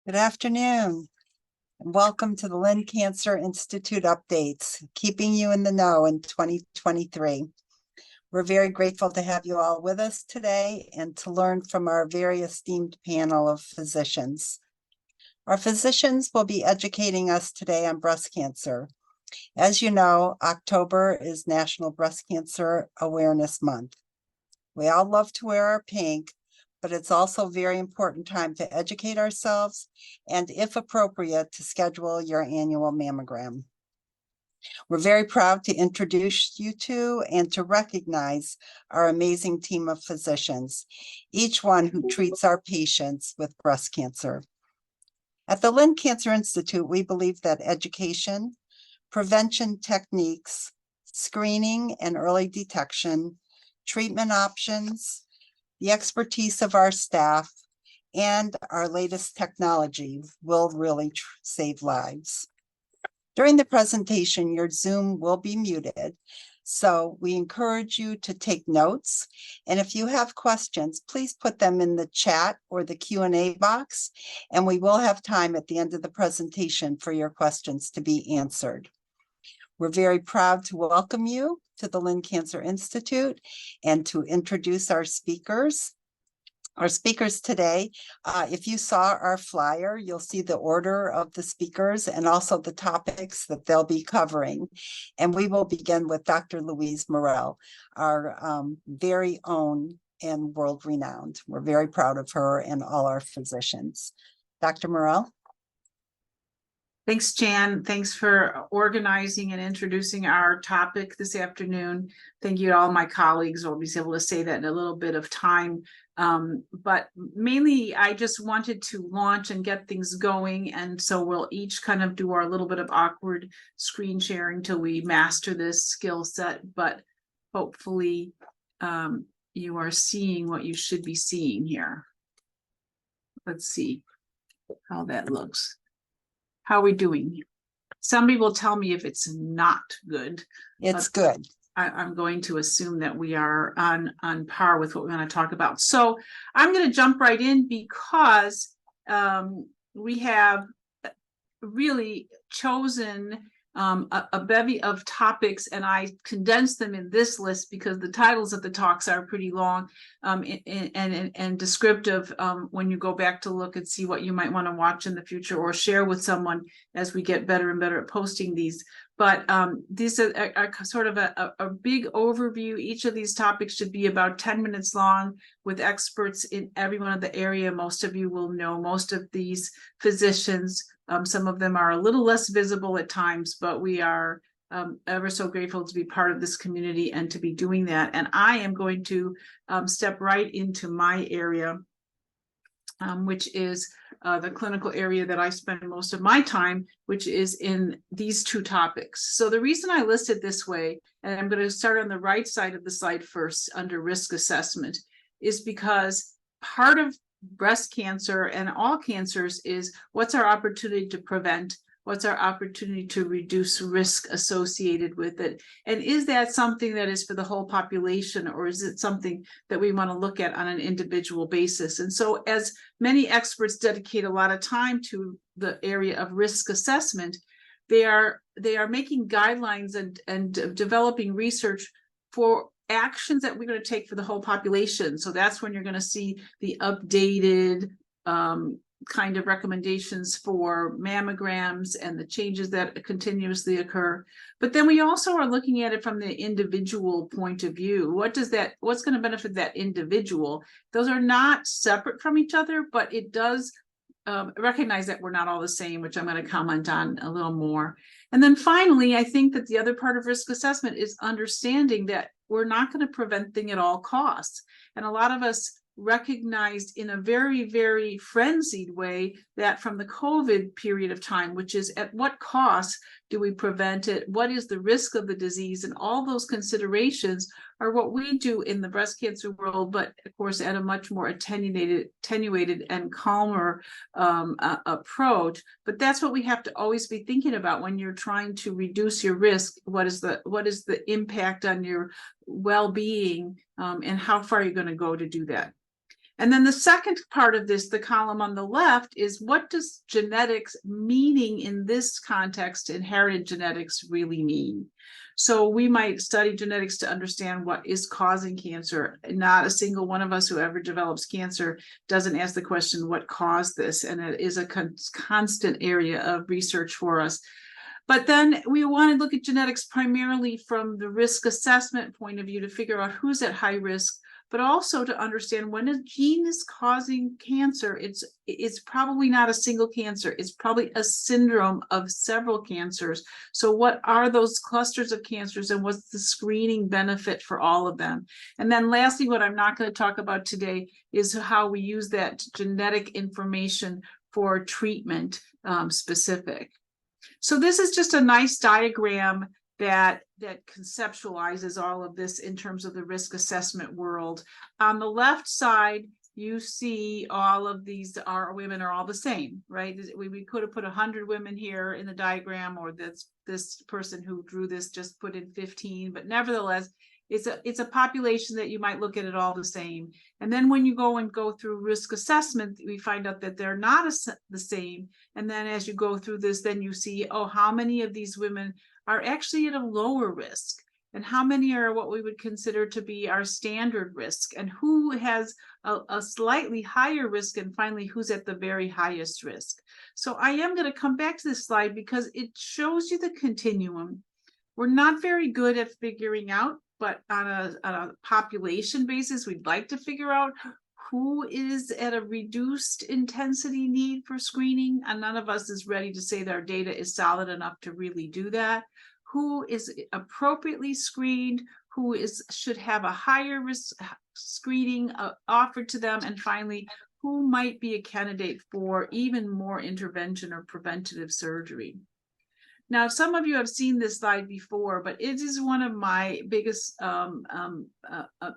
Good afternoon, and welcome to the Lynn Cancer Institute updates, keeping you in the know in 2023. We're very grateful to have you all with us today and to learn from our very esteemed panel of physicians. Our physicians will be educating us today on breast cancer. As you know, October is National Breast Cancer Awareness Month. We all love to wear our pink, but it's also a very important time to educate ourselves and, if appropriate, to schedule your annual mammogram. We're very proud to introduce you to and to recognize our amazing team of physicians, each one who treats our patients with breast cancer. At the Lynn Cancer Institute, we believe that education, prevention techniques, screening and early detection, treatment options, the expertise of our staff, and our latest technology will really save lives. During the presentation, your Zoom will be muted, so we encourage you to take notes. And if you have questions, please put them in the chat or the Q&A box, and we will have time at the end of the presentation for your questions to be answered. We're very proud to welcome you to the Lynn Cancer Institute and to introduce our speakers. Our speakers today, if you saw our flyer, you'll see the order of the speakers and also the topics that they'll be covering. And we will begin with Dr. Louise Morell, our very own and world-renowned. We're very proud of her and all our physicians. Dr. Morell. Thanks, Jan. Thanks for organizing and introducing our topic this afternoon. Thank you to all my colleagues. I'll be able to say that in a little bit of time. But mainly, I just wanted to launch and get things going. And so we'll each kind of do our little bit of awkward screen sharing till we master this skill set. But hopefully you are seeing what you should be seeing here. Let's see how that looks. How are we doing? Somebody will tell me if it's not good. It's good. I'm going to assume that we are on par with what we're going to talk about. So I'm going to jump right in because we have really chosen a bevy of topics, and I condensed them in this list because the titles of the talks are pretty long and descriptive when you go back to look and see what you might want to watch in the future or share with someone as we get better and better at posting these. But these are sort of a big overview. Each of these topics should be about 10 minutes long with experts in every one of the area. Most of you will know most of these physicians. Some of them are a little less visible at times, but we are ever so grateful to be part of this community and to be doing that. And I am going to step right into my area, which is the clinical area that I spend most of my time, which is in these two topics. So the reason I list it this way, and I'm going to start on the right side of the slide first under risk assessment, is because part of breast cancer and all cancers is what's our opportunity to prevent, what's our opportunity to reduce risk associated with it, and is that something that is for the whole population, or is it something that we want to look at on an individual basis? And so as many experts dedicate a lot of time to the area of risk assessment, they are making guidelines and developing research for actions that we're going to take for the whole population. So that's when you're going to see the updated kind of recommendations for mammograms and the changes that continuously occur. But then we also are looking at it from the individual point of view. What's going to benefit that individual? Those are not separate from each other, but it does recognize that we're not all the same, which I'm going to comment on a little more. And then finally, I think that the other part of risk assessment is understanding that we're not going to prevent things at all costs. And a lot of us recognized in a very, very frenzied way that from the COVID period of time, which is at what cost do we prevent it? What is the risk of the disease? And all those considerations are what we do in the breast cancer world, but of course at a much more attenuated and calmer approach. But that's what we have to always be thinking about when you're trying to reduce your risk. What is the impact on your well-being, and how far are you going to go to do that? And then the second part of this, the column on the left, is what does genetics, meaning in this context, inherited genetics, really mean? So we might study genetics to understand what is causing cancer. Not a single one of us who ever develops cancer doesn't ask the question, what caused this? And it is a constant area of research for us. But then we want to look at genetics primarily from the risk assessment point of view to figure out who's at high risk, but also to understand when a gene is causing cancer, it's probably not a single cancer. It's probably a syndrome of several cancers. So what are those clusters of cancers and what's the screening benefit for all of them? And then lastly, what I'm not going to talk about today is how we use that genetic information for treatment specific. So this is just a nice diagram that conceptualizes all of this in terms of the risk assessment world. On the left side, you see all of these women are all the same, right? We could have put 100 women here in the diagram, or this person who drew this just put in 15, but nevertheless, it's a population that you might look at it all the same. And then when you go through risk assessment, we find out that they're not the same. And then as you go through this, then you see, oh, how many of these women are actually at a lower risk, and how many are what we would consider to be our standard risk, and who has a slightly higher risk, and finally who's at the very highest risk. So I am going to come back to this slide because it shows you the continuum. We're not very good at figuring out, but on a population basis, we'd like to figure out who is at a reduced intensity need for screening, and none of us is ready to say that our data is solid enough to really do that. Who is appropriately screened, who should have a higher risk screening offered to them, and finally, who might be a candidate for even more intervention or preventative surgery. Now, some of you have seen this slide before, but it is one of my biggest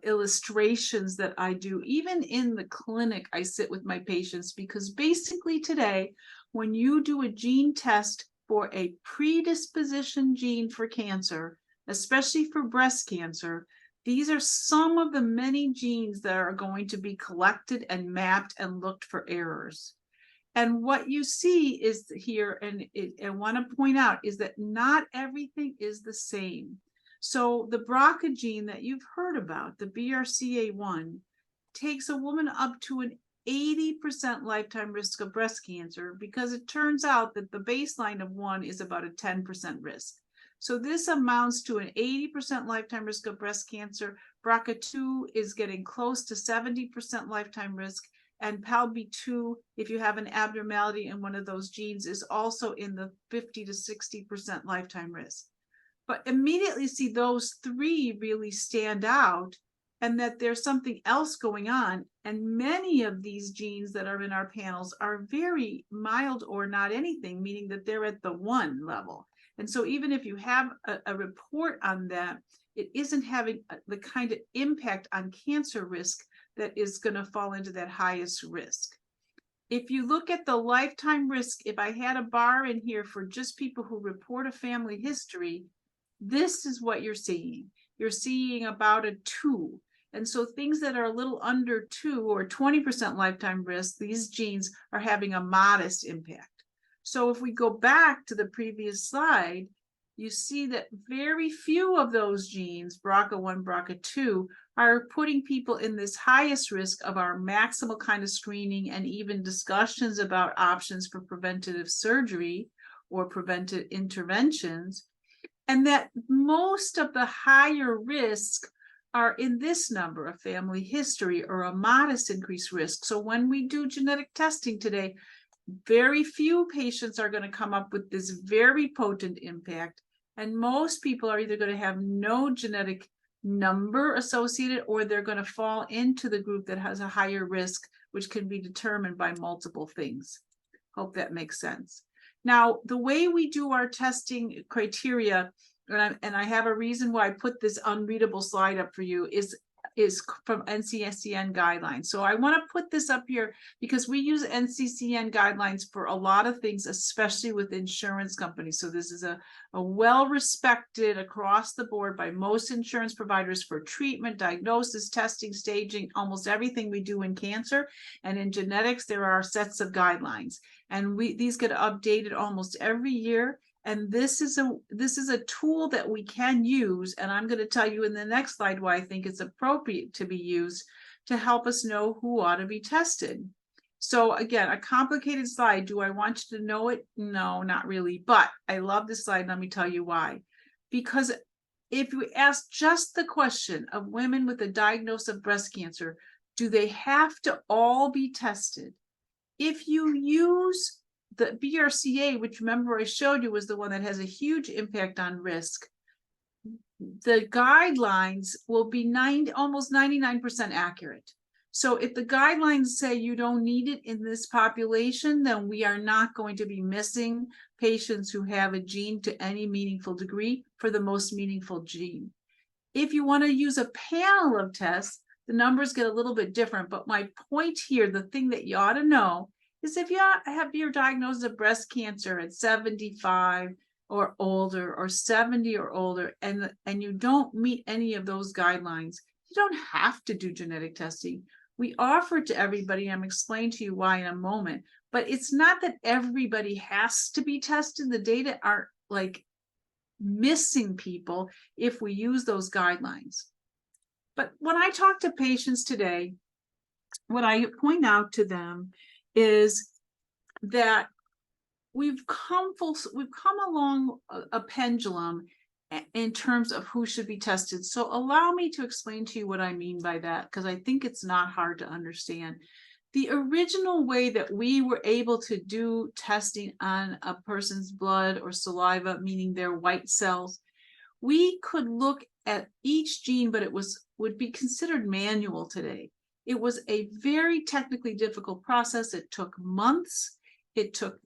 illustrations that I do. Even in the clinic, I sit with my patients, because basically today, when you do a gene test for a predisposition gene for cancer, especially for breast cancer, these are some of the many genes that are going to be collected and mapped and looked for errors. And what you see is here, and I want to point out, is that not everything is the same. So the BRCA gene that you've heard about, the BRCA1, takes a woman up to an 80% lifetime risk of breast cancer, because it turns out that the baseline of 1 is about a 10% risk. So this amounts to an 80% lifetime risk of breast cancer. BRCA2 is getting close to 70% lifetime risk. And PALB2, if you have an abnormality in one of those genes, is also in the 50 to 60% lifetime risk. But immediately see those three really stand out, and that there's something else going on. And many of these genes that are in our panels are very mild or not anything, meaning that they're at the 1 level. And so even if you have a report on that, it isn't having the kind of impact on cancer risk that is going to fall into that highest risk. If you look at the lifetime risk, if I had a bar in here for just people who report a family history, this is what you're seeing. You're seeing about a 2. And so things that are a little under 2 or 20% lifetime risk, these genes are having a modest impact. So if we go back to the previous slide, you see that very few of those genes, BRCA1, BRCA2, are putting people in this highest risk of our maximal kind of screening, and even discussions about options for preventative surgery or preventive interventions. And that most of the higher risk are in this number, a family history or a modest increased risk. So when we do genetic testing today, very few patients are going to come up with this very potent impact. And most people are either going to have no genetic number associated, or they're going to fall into the group that has a higher risk, which can be determined by multiple things. Hope that makes sense. Now, the way we do our testing criteria, and I have a reason why I put this unreadable slide up for you, is is from NCCN guidelines. So I want to put this up here because we use NCCN guidelines for a lot of things, especially with insurance companies. So this is a well-respected across the board by most insurance providers for treatment, diagnosis, testing, staging, almost everything we do in cancer. And in genetics, there are sets of guidelines. And these get updated almost every year. And this is a tool that we can use, and I'm going to tell you in the next slide why I think it's appropriate to be used to help us know who ought to be tested. So again, a complicated slide. Do I want you to know it? No, not really. But I love this slide. Let me tell you why. Because if we ask just the question of women with a diagnosis of breast cancer, do they have to all be tested? If you use the BRCA, which remember I showed you was the one that has a huge impact on risk, the guidelines will be almost 99% accurate. So if the guidelines say you don't need it in this population, then we are not going to be missing patients who have a gene to any meaningful degree for the most meaningful gene. If you want to use a panel of tests, the numbers get a little bit different. But my point here, the thing that you ought to know, is if you have your diagnosis of breast cancer at 75 or older or 70 or older, and you don't meet any of those guidelines, you don't have to do genetic testing. We offer it to everybody. I'm explaining to you why in a moment, but it's not that everybody has to be tested. The data aren't like missing people if we use those guidelines. But when I talk to patients today, what I point out to them is that we've come along a pendulum in terms of who should be tested. So allow me to explain to you what I mean by that, because I think it's not hard to understand. The original way that we were able to do testing on a person's blood or saliva, meaning their white cells, we could look at each gene, but it would be considered manual today. It was a very technically difficult process. It took months. It took,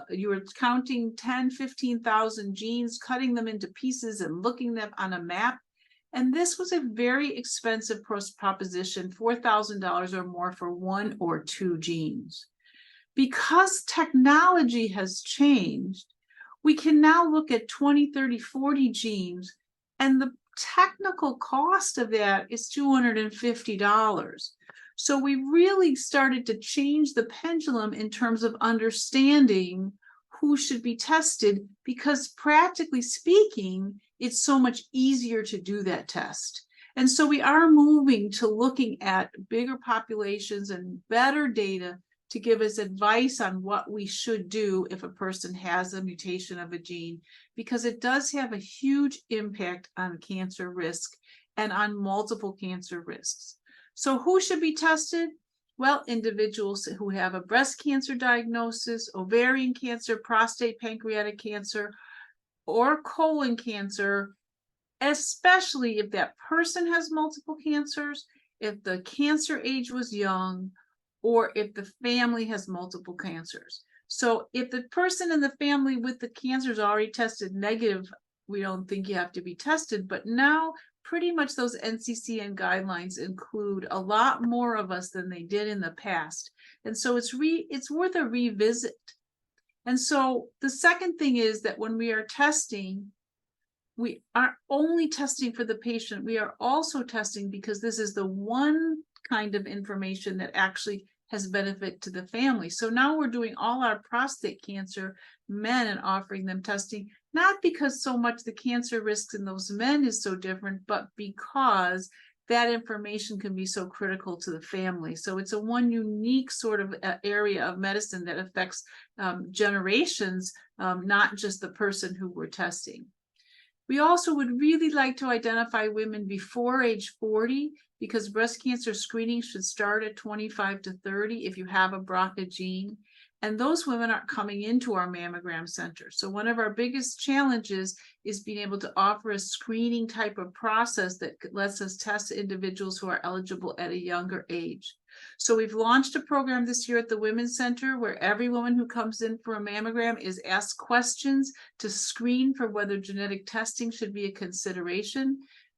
you were counting 10, 15,000 genes, cutting them into pieces and looking them on a map. And this was a very expensive proposition, $4,000 or more for 1 or 2 genes. Because technology has changed, we can now look at 20, 30, 40 genes, and the technical cost of that is $250. So we really started to change the pendulum in terms of understanding who should be tested, because practically speaking, it's so much easier to do that test. And so we are moving to looking at bigger populations and better data to give us advice on what we should do if a person has a mutation of a gene, because it does have a huge impact on cancer risk and on multiple cancer risks. So who should be tested? Well, individuals who have a breast cancer diagnosis, ovarian cancer, prostate, pancreatic cancer, or colon cancer, especially if that person has multiple cancers, if the cancer age was young, or if the family has multiple cancers. So if the person in the family with the cancer is already tested negative, we don't think you have to be tested. But now pretty much those NCCN guidelines include a lot more of us than they did in the past. And so it's worth a revisit. And so the second thing is that when we are testing, we aren't only testing for the patient, we are also testing because this is the one kind of information that actually has benefit to the family. So now we're doing all our prostate cancer men and offering them testing, not because so much the cancer risks in those men is so different, but because that information can be so critical to the family. So it's a one unique sort of area of medicine that affects generations, not just the person who we're testing. We also would really like to identify women before age 40, because breast cancer screening should start at 25 to 30 if you have a BRCA gene. And those women aren't coming into our mammogram center. So one of our biggest challenges is being able to offer a screening type of process that lets us test individuals who are eligible at a younger age. So we've launched a program this year at the Women's Center where every woman who comes in for a mammogram is asked questions to screen for whether genetic testing should be a consideration.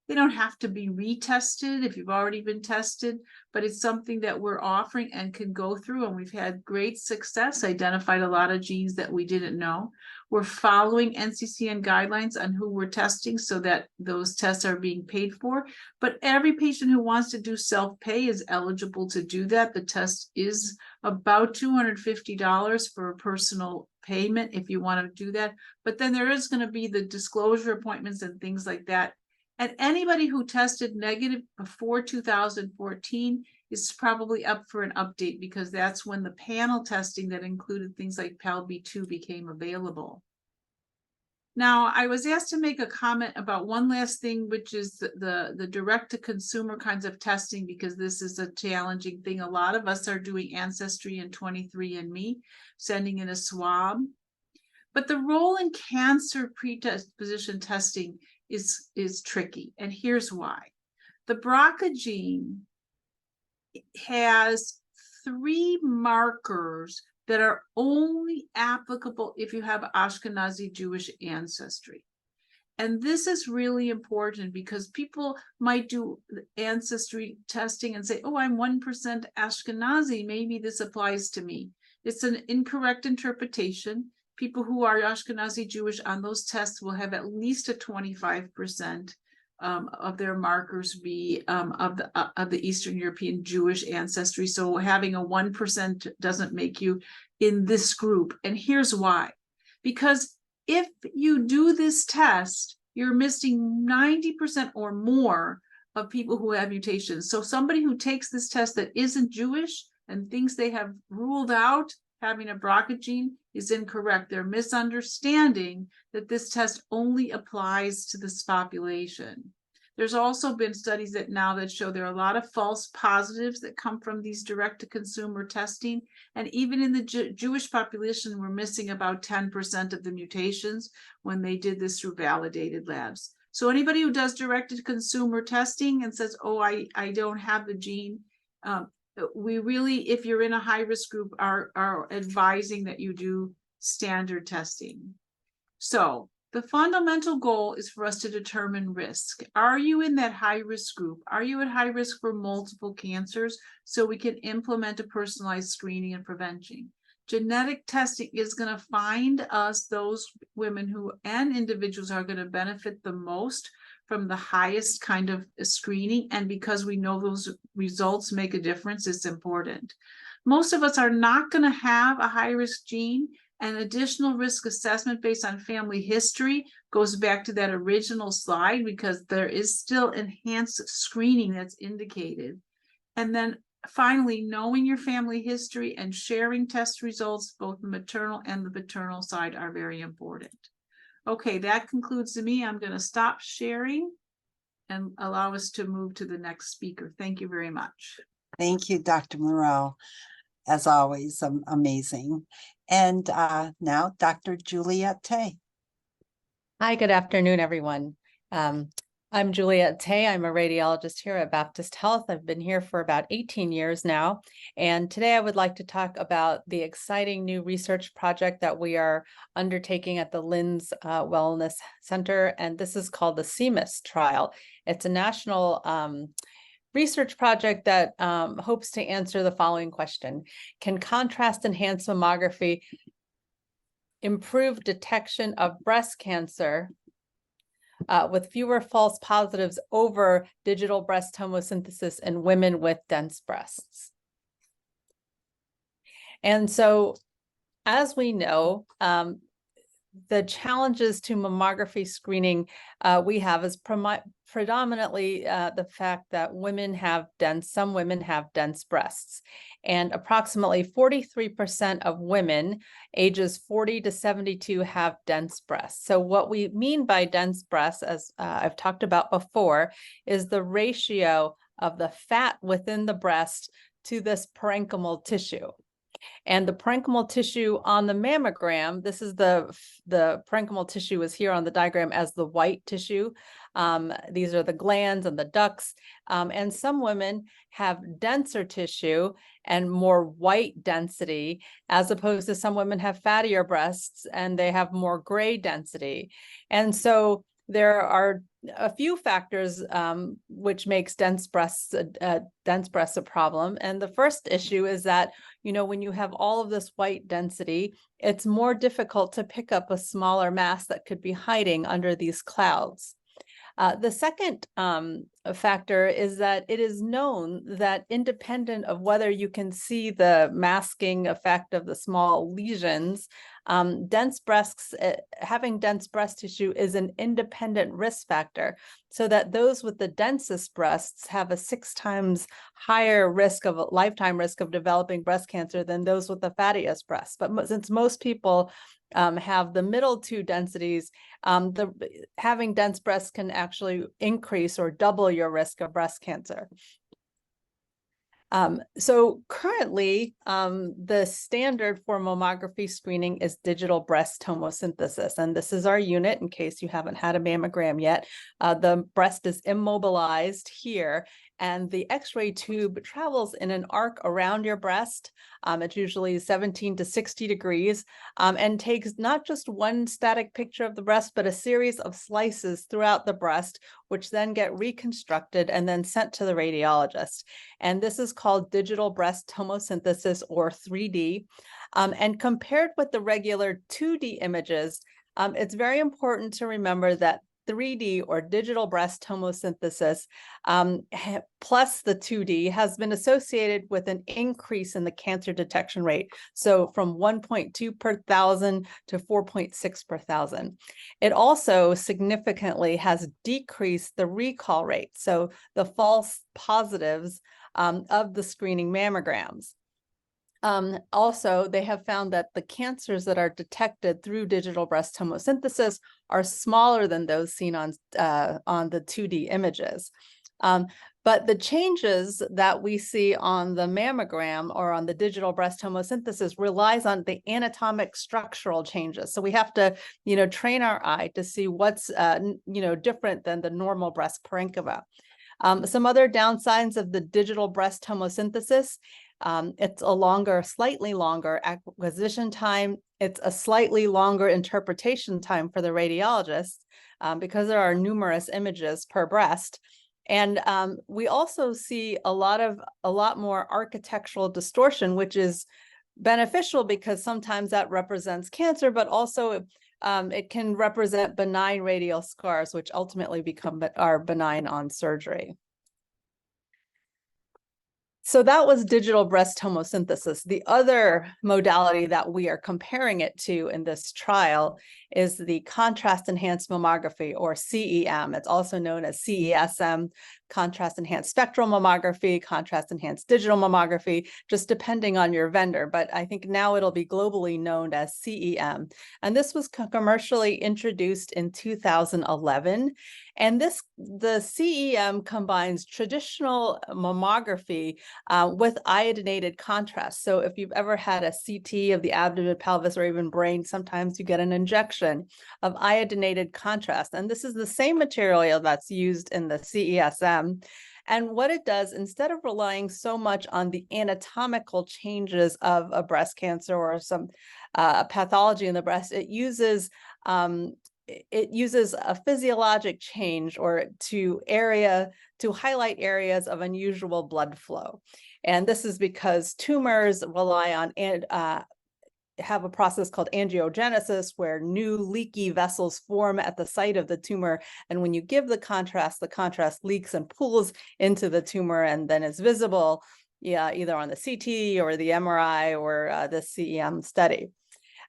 They don't have to be retested if you've already been tested, but it's something that we're offering and can go through, and we've had great success, identified a lot of genes that we didn't know. We're following NCCN guidelines on who we're testing so that those tests are being paid for, but every patient who wants to do self-pay is eligible to do that. The test is about $250 for a personal payment if you want to do that, but then there is going to be the disclosure appointments and things like that. And anybody who tested negative before 2014 is probably up for an update, because that's when the panel testing that included things like PALB2 became available. Now, I was asked to make a comment about one last thing, which is the direct-to-consumer kinds of testing, because this is a challenging thing. A lot of us are doing Ancestry and 23andMe, sending in a swab. But the role in cancer predisposition testing is tricky, and here's why. The BRCA gene has 3 markers that are only applicable if you have Ashkenazi Jewish ancestry. And this is really important, because people might do ancestry testing and say, oh, I'm 1% Ashkenazi, maybe this applies to me. It's an incorrect interpretation. People who are Ashkenazi Jewish on those tests will have at least a 25% of their markers be of the Eastern European Jewish ancestry. So having a 1% doesn't make you in this group. And here's why. Because if you do this test, you're missing 90% or more of people who have mutations. So somebody who takes this test that isn't Jewish and thinks they have ruled out having a BRCA gene is incorrect. They're misunderstanding that this test only applies to this population. There's also been studies that show there are a lot of false positives that come from these direct-to-consumer testing. And even in the Jewish population, we're missing about 10% of the mutations when they did this through validated labs. So anybody who does direct-to-consumer testing and says, oh, I don't have the gene, we really, if you're in a high-risk group, are advising that you do standard testing. So the fundamental goal is for us to determine risk. Are you in that high-risk group? Are you at high risk for multiple cancers? So we can implement a personalized screening and prevention. Genetic testing is going to find us those women who and individuals are going to benefit the most from the highest kind of screening. And because we know those results make a difference, it's important. Most of us are not going to have a high-risk gene, and additional risk assessment based on family history goes back to that original slide, because there is still enhanced screening that's indicated. And then finally, knowing your family history and sharing test results, both the maternal and the paternal side, are very important. Okay, that concludes me. I'm going to stop sharing and allow us to move to the next speaker. Thank you very much. Thank you, Dr. Moreau. As always, amazing. And now Dr. Juliette Tay. Hi, good afternoon, everyone. I'm Juliette Tay. I'm a radiologist here at Baptist Health. I've been here for about 18 years now. And today I would like to talk about the exciting new research project that we are undertaking at the LINS Wellness Center. And this is called the CMIS trial. It's a national research project that hopes to answer the following question. Can contrast-enhanced mammography improve detection of breast cancer with fewer false positives over digital breast tomosynthesis in women with dense breasts? And so, as we know, the challenges to mammography screening we have is predominantly the fact that some women have dense breasts, and approximately 43% of women ages 40 to 72 have dense breasts. So what we mean by dense breasts, as I've talked about before, is the ratio of the fat within the breast to this parenchymal tissue. And the parenchymal tissue on the mammogram, this is the parenchymal tissue is here on the diagram as the white tissue. These are the glands and the ducts. And some women have denser tissue and more white density, as opposed to some women have fattier breasts and they have more gray density. And so there are a few factors which makes dense breasts a problem. And the first issue is that, when you have all of this white density, it's more difficult to pick up a smaller mass that could be hiding under these clouds. The second factor is that it is known that independent of whether you can see the masking effect of the small lesions, having dense breast tissue is an independent risk factor, so that those with the densest breasts have a 6 times higher lifetime risk of developing breast cancer than those with the fattiest breasts. But since most people have the middle 2 densities, having dense breasts can actually increase or double your risk of breast cancer. So currently, the standard for mammography screening is digital breast tomosynthesis. And this is our unit in case you haven't had a mammogram yet. The breast is immobilized here, and the X-ray tube travels in an arc around your breast. It's usually 17 to 60 degrees, and takes not just one static picture of the breast, but a series of slices throughout the breast, which then get reconstructed and then sent to the radiologist. And this is called digital breast tomosynthesis, or 3D. And compared with the regular 2D images, it's very important to remember that 3D, or digital breast tomosynthesis, plus the 2D, has been associated with an increase in the cancer detection rate. So from 1.2 per thousand to 4.6 per thousand. It also significantly has decreased the recall rate, so the false positives of the screening mammograms. Also, they have found that the cancers that are detected through digital breast tomosynthesis are smaller than those seen on the 2D images. But the changes that we see on the mammogram or on the digital breast tomosynthesis relies on the anatomic structural changes. So we have to, train our eye to see what's, different than the normal breast parenchyma. Some other downsides of the digital breast tomosynthesis: it's a slightly longer acquisition time. It's a slightly longer interpretation time for the radiologist, because there are numerous images per breast. And we also see a lot more architectural distortion, which is beneficial because sometimes that represents cancer, but also it can represent benign radial scars, which ultimately are benign on surgery. So that was digital breast tomosynthesis. The other modality that we are comparing it to in this trial is the contrast enhanced mammography, or CEM. It's also known as CESM, contrast enhanced spectral mammography, contrast enhanced digital mammography, just depending on your vendor. But I think now it'll be globally known as CEM. And this was commercially introduced in 2011. And the CEM combines traditional mammography with iodinated contrast. So if you've ever had a CT of the abdomen, pelvis, or even brain, sometimes you get an injection of iodinated contrast. And this is the same material that's used in the CESM. And what it does, instead of relying so much on the anatomical changes of a breast cancer or some pathology in the breast, it uses a physiologic change to highlight areas of unusual blood flow. And this is because tumors rely on have a process called angiogenesis, where new leaky vessels form at the site of the tumor. And when you give the contrast leaks and pools into the tumor and then is visible, either on the CT or the MRI or the CEM study.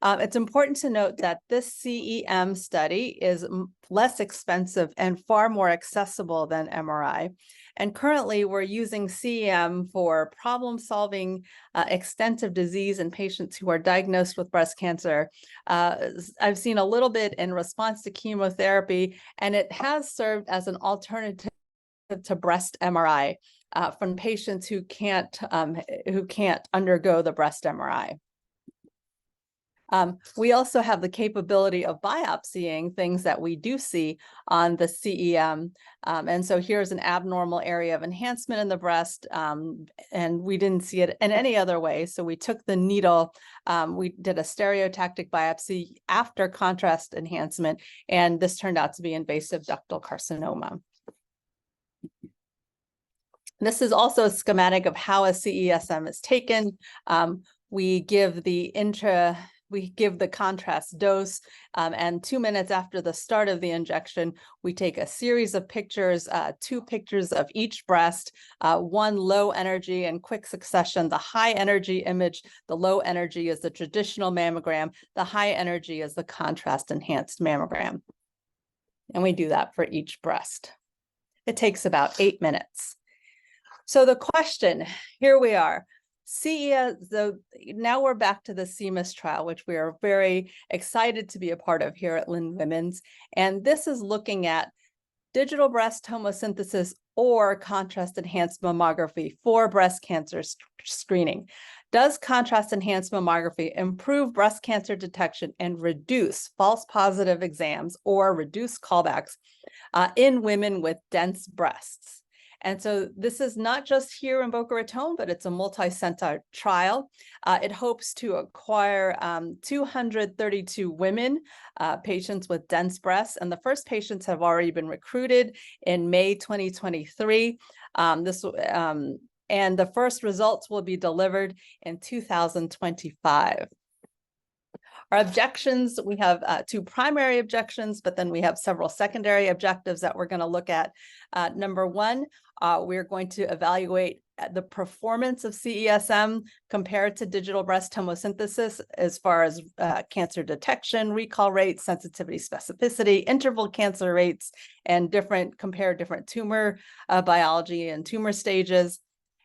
It's important to note that this CEM study is less expensive and far more accessible than MRI. And currently, we're using CEM for problem-solving extensive disease in patients who are diagnosed with breast cancer. I've seen a little bit in response to chemotherapy, and it has served as an alternative to breast MRI from patients who can't undergo the breast MRI. We also have the capability of biopsying things that we do see on the CEM. And so here's an abnormal area of enhancement in the breast, and we didn't see it in any other way. So we took the needle, we did a stereotactic biopsy after contrast enhancement, and this turned out to be invasive ductal carcinoma. This is also a schematic of how a CESM is taken. We give the contrast dose, and 2 minutes after the start of the injection, we take a series of pictures, 2 pictures of each breast, 1 low energy in quick succession. The high energy image, the low energy is the traditional mammogram. The high energy is the contrast enhanced mammogram. And we do that for each breast. It takes about 8 minutes. So the question, here we are. Now we're back to the CMIS trial, which we are very excited to be a part of here at Lynn Women's. And this is looking at digital breast tomosynthesis or contrast enhanced mammography for breast cancer screening. Does contrast enhanced mammography improve breast cancer detection and reduce false positive exams or reduce callbacks in women with dense breasts? And so this is not just here in Boca Raton, but it's a multi-center trial. It hopes to acquire 232 women, patients with dense breasts, and the first patients have already been recruited in May 2023. And the first results will be delivered in 2025. Our objections, we have 2 primary objections, but then we have several secondary objectives that we're going to look at. Number 1, we're going to evaluate the performance of CESM compared to digital breast tomosynthesis as far as cancer detection, recall rates, sensitivity, specificity, interval cancer rates, and compare different tumor biology and tumor stages.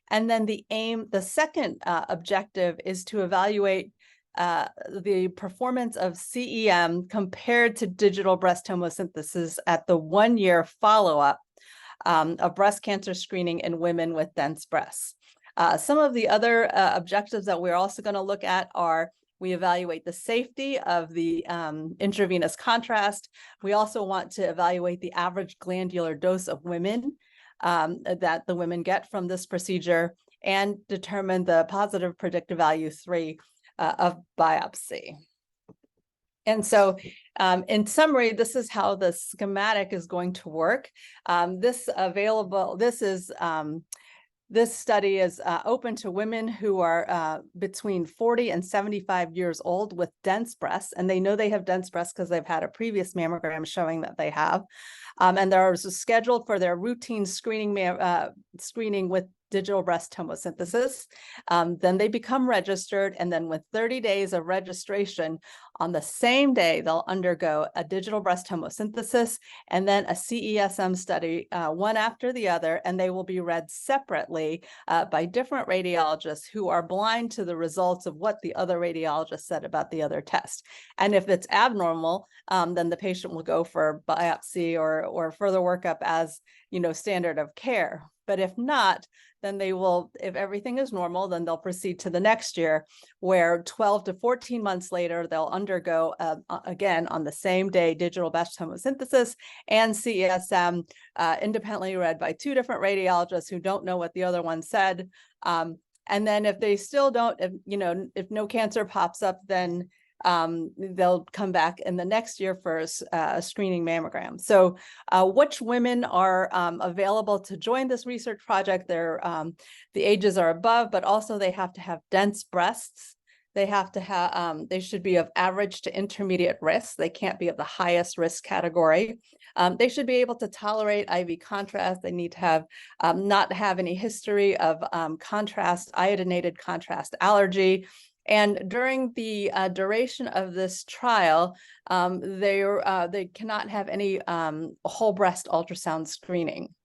And then the second objective is to evaluate the performance of CEM compared to digital breast tomosynthesis at the 1-year follow-up of breast cancer screening in women with dense breasts. Some of the other objectives that we're also going to look at are we evaluate the safety of the intravenous contrast. We also want to evaluate the average glandular dose of women that the women get from this procedure and determine the positive predictive value 3 of biopsy. And so in summary, this is how the schematic is going to work. This study is open to women who are between 40 and 75 years old with dense breasts, and they know they have dense breasts because they've had a previous mammogram showing that they have. And they're scheduled for their routine screening with digital breast tomosynthesis. Then they become registered, and then with 30 days of registration, on the same day, they'll undergo a digital breast tomosynthesis and then a CESM study, one after the other, and they will be read separately by different radiologists who are blind to the results of what the other radiologist said about the other test. And if it's abnormal, then the patient will go for biopsy or further workup as, standard of care. But if not, then they will, if everything is normal, then they'll proceed to the next year, where 12 to 14 months later, they'll undergo, again, on the same day, digital breast tomosynthesis and CESM, independently read by 2 different radiologists who don't know what the other one said. And then if they still don't, if no cancer pops up, then they'll come back in the next year for a screening mammogram. So which women are available to join this research project? The ages are above, but also they have to have dense breasts. They have to have, they should be of average to intermediate risk. They can't be of the highest risk category. They should be able to tolerate IV contrast. They need to have, not have any history of iodinated contrast allergy. And during the duration of this trial, they cannot have any whole breast ultrasound screening.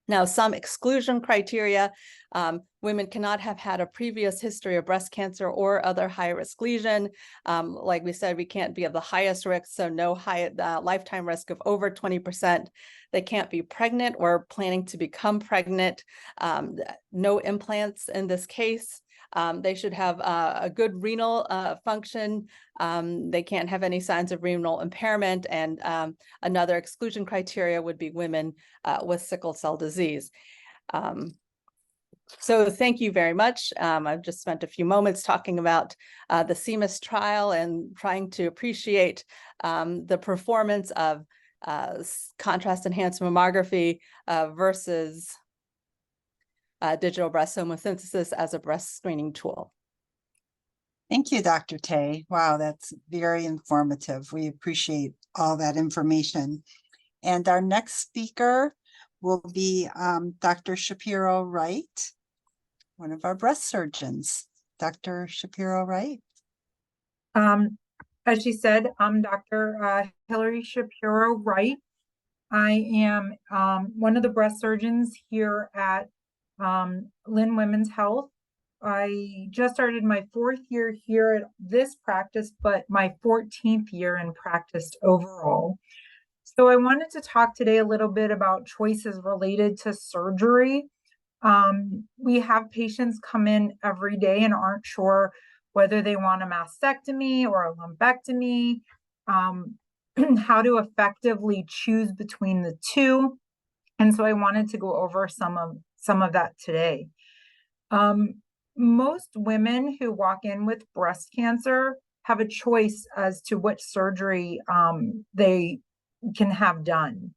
Now, some exclusion criteria, women cannot have had a previous history of breast cancer or other high-risk lesion. Like we said, we can't be of the highest risk, so no lifetime risk of over 20%. They can't be pregnant or planning to become pregnant. No implants in this case. They should have a good renal function. They can't have any signs of renal impairment. And another exclusion criteria would be women with sickle cell disease. So thank you very much. I've just spent a few moments talking about the CMIS trial and trying to appreciate the performance of contrast enhanced mammography versus digital breast tomosynthesis as a breast screening tool. Thank you, Dr. Tay. Wow, that's very informative. We appreciate all that information. And our next speaker will be Dr. Shapiro-Wright, one of our breast surgeons. Dr. Shapiro-Wright. As she said, I'm Dr. Hillary Shapiro-Wright. I am one of the breast surgeons here at Lynn Women's Health. I just started my 4th year here at this practice, but my 14th year in practice overall. So I wanted to talk today a little bit about choices related to surgery. We have patients come in every day and aren't sure whether they want a mastectomy or a lumpectomy, how to effectively choose between the two. And so I wanted to go over some of that today. Most women who walk in with breast cancer have a choice as to which surgery they can have done.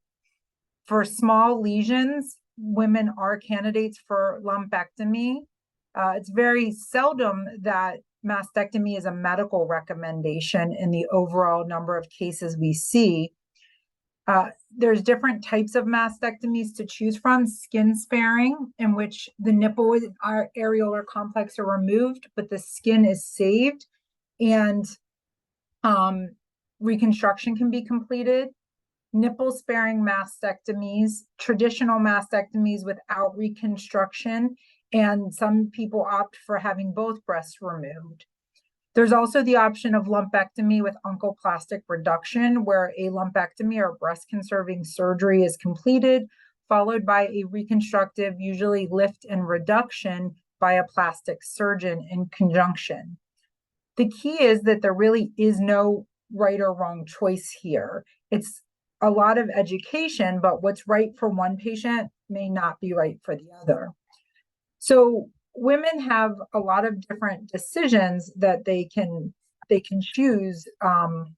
For small lesions, women are candidates for lumpectomy. It's very seldom that mastectomy is a medical recommendation in the overall number of cases we see. There's different types of mastectomies to choose from. Skin sparing, in which the nipple and areolar complex are removed, but the skin is saved, and reconstruction can be completed. Nipple sparing mastectomies, traditional mastectomies without reconstruction, and some people opt for having both breasts removed. There's also the option of lumpectomy with oncoplastic reduction, where a lumpectomy or breast conserving surgery is completed, followed by a reconstructive, usually lift and reduction by a plastic surgeon in conjunction. The key is that there really is no right or wrong choice here. It's a lot of education, but what's right for one patient may not be right for the other. So women have a lot of different decisions that they can choose. Some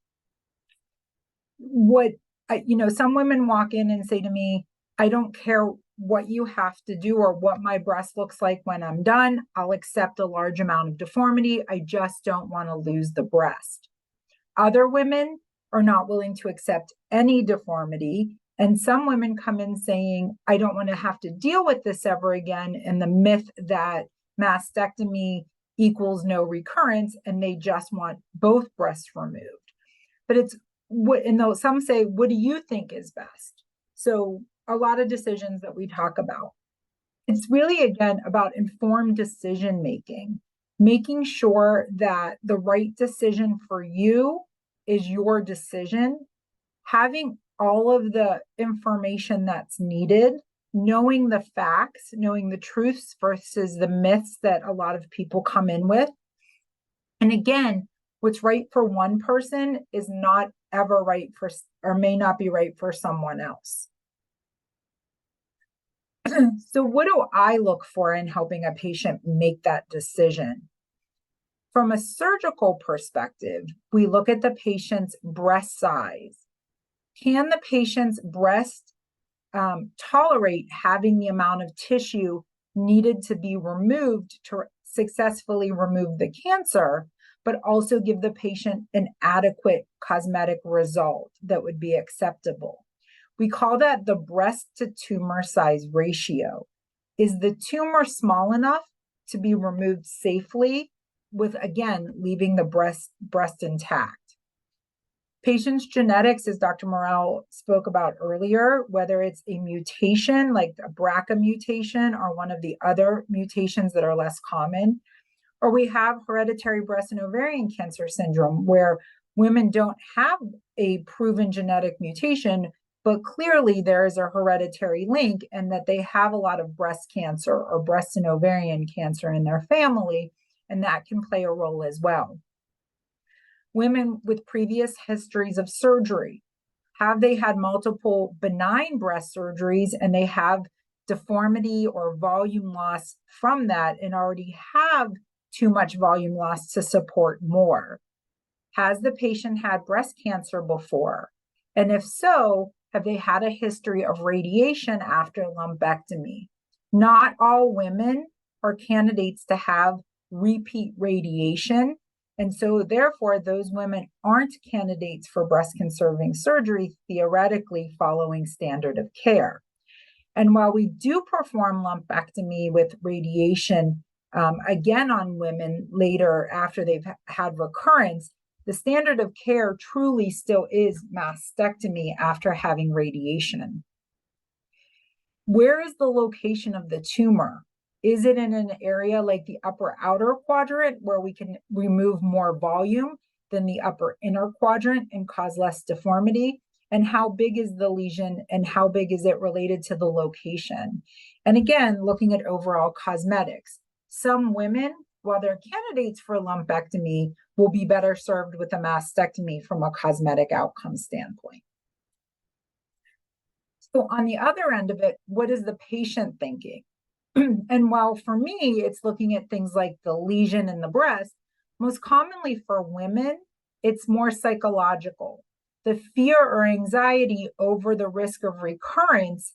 women walk in and say to me, I don't care what you have to do or what my breast looks like when I'm done. I'll accept a large amount of deformity. I just don't want to lose the breast. Other women are not willing to accept any deformity. And some women come in saying, I don't want to have to deal with this ever again. And the myth that mastectomy equals no recurrence, and they just want both breasts removed. But it's what, and though some say, what do you think is best? So a lot of decisions that we talk about. It's really, again, about informed decision making, making sure that the right decision for you is your decision, having all of the information that's needed, knowing the facts, knowing the truths versus the myths that a lot of people come in with. And again, what's right for one person is not ever right for, or may not be right for someone else. So what do I look for in helping a patient make that decision? From a surgical perspective, we look at the patient's breast size. Can the patient's breast tolerate having the amount of tissue needed to be removed to successfully remove the cancer, but also give the patient an adequate cosmetic result that would be acceptable? We call that the breast to tumor size ratio. Is the tumor small enough to be removed safely with, again, leaving the breast intact? Patient's genetics, as Dr. Morel spoke about earlier, whether it's a mutation like a BRCA mutation or one of the other mutations that are less common, or we have hereditary breast and ovarian cancer syndrome, where women don't have a proven genetic mutation, but clearly there is a hereditary link and that they have a lot of breast cancer or breast and ovarian cancer in their family. and that can play a role as well. Women with previous histories of surgery, have they had multiple benign breast surgeries and they have deformity or volume loss from that and already have too much volume loss to support more? Has the patient had breast cancer before? And if so, have they had a history of radiation after lumpectomy? Not all women are candidates to have repeat radiation. And so therefore, those women aren't candidates for breast conserving surgery, theoretically following standard of care. And while we do perform lumpectomy with radiation, again on women later after they've had recurrence, the standard of care truly still is mastectomy after having radiation. Where is the location of the tumor? Is it in an area like the upper outer quadrant where we can remove more volume than the upper inner quadrant and cause less deformity? And how big is the lesion and how big is it related to the location? And again, looking at overall cosmetics. Some women, while they're candidates for lumpectomy, will be better served with a mastectomy from a cosmetic outcome standpoint. So on the other end of it, what is the patient thinking? And while for me, it's looking at things like the lesion in the breast, most commonly for women, it's more psychological. The fear or anxiety over the risk of recurrence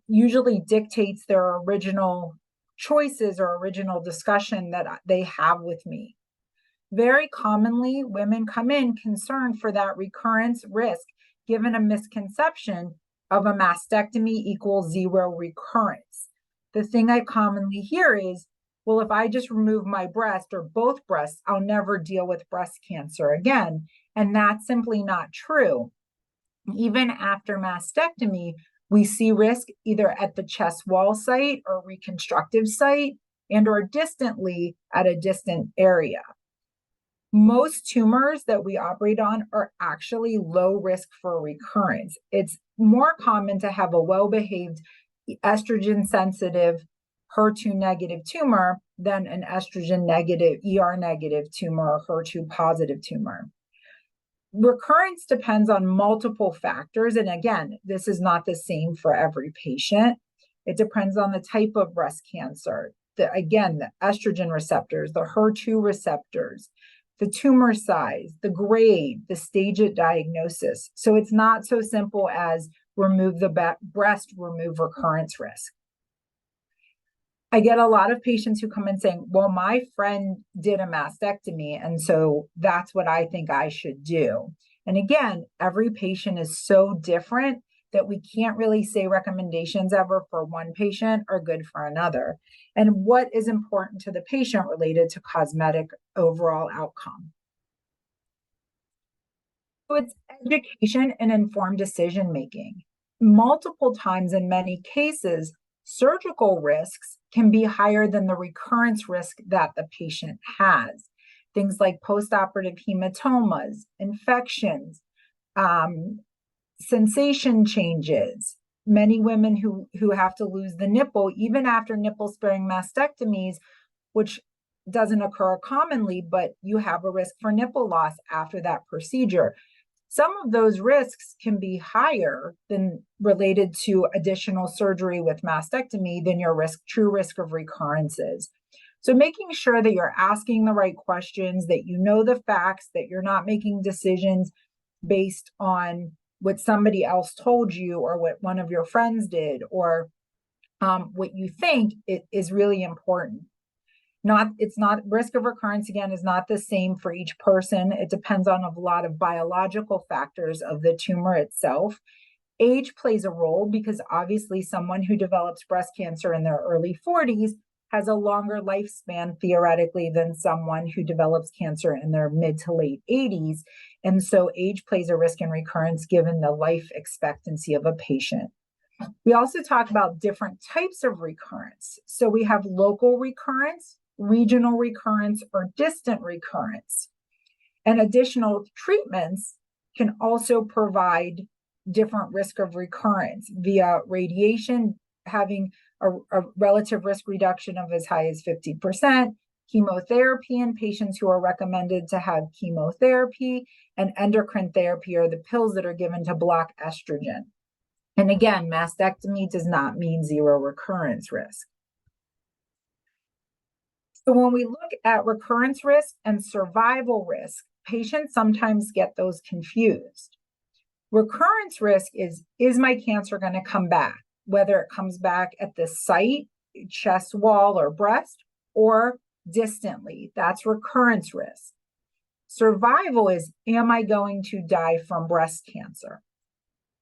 usually dictates their original choices or original discussion that they have with me. Very commonly, women come in concerned for that recurrence risk, given a misconception of a mastectomy equals zero recurrence. The thing I commonly hear is, well, if I just remove my breast or both breasts, I'll never deal with breast cancer again. And that's simply not true. Even after mastectomy, we see risk either at the chest wall site or reconstructive site and or distantly at a distant area. Most tumors that we operate on are actually low risk for recurrence. It's more common to have a well-behaved estrogen sensitive HER2 negative tumor than an estrogen negative, ER negative tumor or HER2 positive tumor. Recurrence depends on multiple factors. And again, this is not the same for every patient. It depends on the type of breast cancer. The estrogen receptors, the HER2 receptors, the tumor size, the grade, the stage of diagnosis. So it's not so simple as remove the breast, remove recurrence risk. I get a lot of patients who come in saying, well, my friend did a mastectomy, and so that's what I think I should do. And again, every patient is so different that we can't really say recommendations ever for one patient are good for another. And what is important to the patient related to cosmetic overall outcome. So it's education and informed decision making. Multiple times in many cases, surgical risks can be higher than the recurrence risk that the patient has. Things like postoperative hematomas, infections, sensation changes. Many women who have to lose the nipple, even after nipple-sparing mastectomies, which doesn't occur commonly, but you have a risk for nipple loss after that procedure. Some of those risks can be higher than related to additional surgery with mastectomy than your true risk of recurrences. So making sure that you're asking the right questions, that you know the facts, that you're not making decisions based on what somebody else told you or what one of your friends did or what you think, it is really important. Risk of recurrence, again, is not the same for each person. It depends on a lot of biological factors of the tumor itself. Age plays a role because obviously someone who develops breast cancer in their early 40s has a longer lifespan theoretically than someone who develops cancer in their mid to late 80s. And so age plays a risk in recurrence given the life expectancy of a patient. We also talk about different types of recurrence. So we have local recurrence, regional recurrence, or distant recurrence. And additional treatments can also provide different risk of recurrence via radiation, having a relative risk reduction of as high as 50%, chemotherapy in patients who are recommended to have chemotherapy, and endocrine therapy are the pills that are given to block estrogen. And again, mastectomy does not mean zero recurrence risk. So when we look at recurrence risk and survival risk, patients sometimes get those confused. Recurrence risk is my cancer going to come back? Whether it comes back at the site, chest wall, or breast, or distantly, that's recurrence risk. Survival is, am I going to die from breast cancer?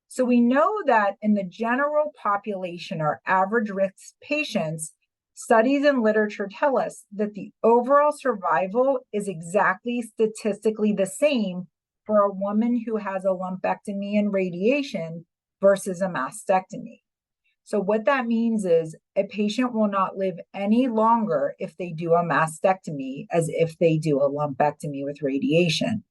So we know that in the general population or average risk patients, studies and literature tell us that the overall survival is exactly statistically the same for a woman who has a lumpectomy and radiation versus a mastectomy. So what that means is a patient will not live any longer if they do a mastectomy as if they do a lumpectomy with radiation.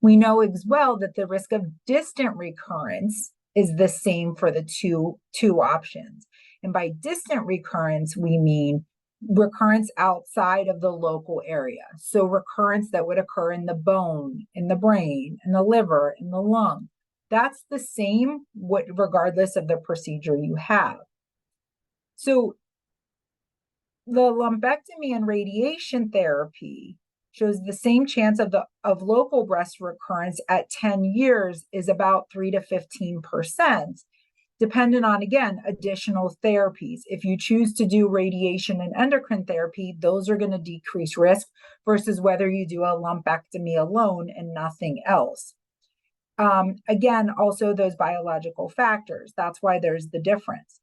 We know as well that the risk of distant recurrence is the same for the two options. And by distant recurrence, we mean recurrence outside of the local area. So recurrence that would occur in the bone, in the brain, in the liver, in the lung. That's the same regardless of the procedure you have. So the lumpectomy and radiation therapy shows the same chance of local breast recurrence at 10 years is about 3 to 15%, dependent on, again, additional therapies. If you choose to do radiation and endocrine therapy, those are going to decrease risk versus whether you do a lumpectomy alone and nothing else. Again, also those biological factors. That's why there's the difference.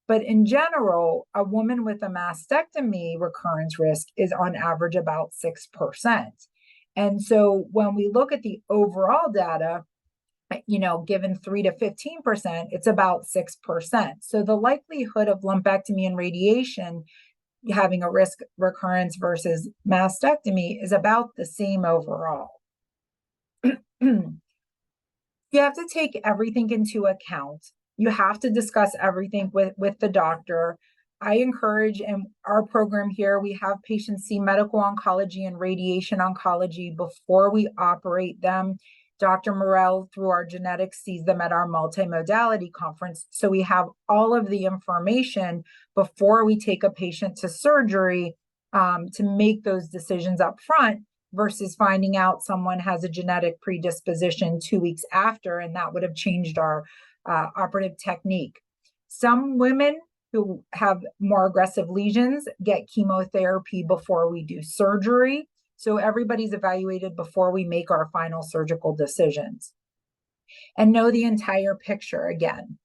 But in general, a woman with a mastectomy recurrence risk is on average about 6%. And so when we look at the overall data, given 3 to 15%, it's about 6%. So the likelihood of lumpectomy and radiation having a risk recurrence versus mastectomy is about the same overall. You have to take everything into account. You have to discuss everything with the doctor. I encourage, in our program here, we have patients see medical oncology and radiation oncology before we operate them. Dr. Morel, through our genetics, sees them at our multimodality conference. So we have all of the information before we take a patient to surgery to make those decisions up front versus finding out someone has a genetic predisposition 2 weeks after, and that would have changed our operative technique. Some women who have more aggressive lesions get chemotherapy before we do surgery. So everybody's evaluated before we make our final surgical decisions. And know the entire picture again.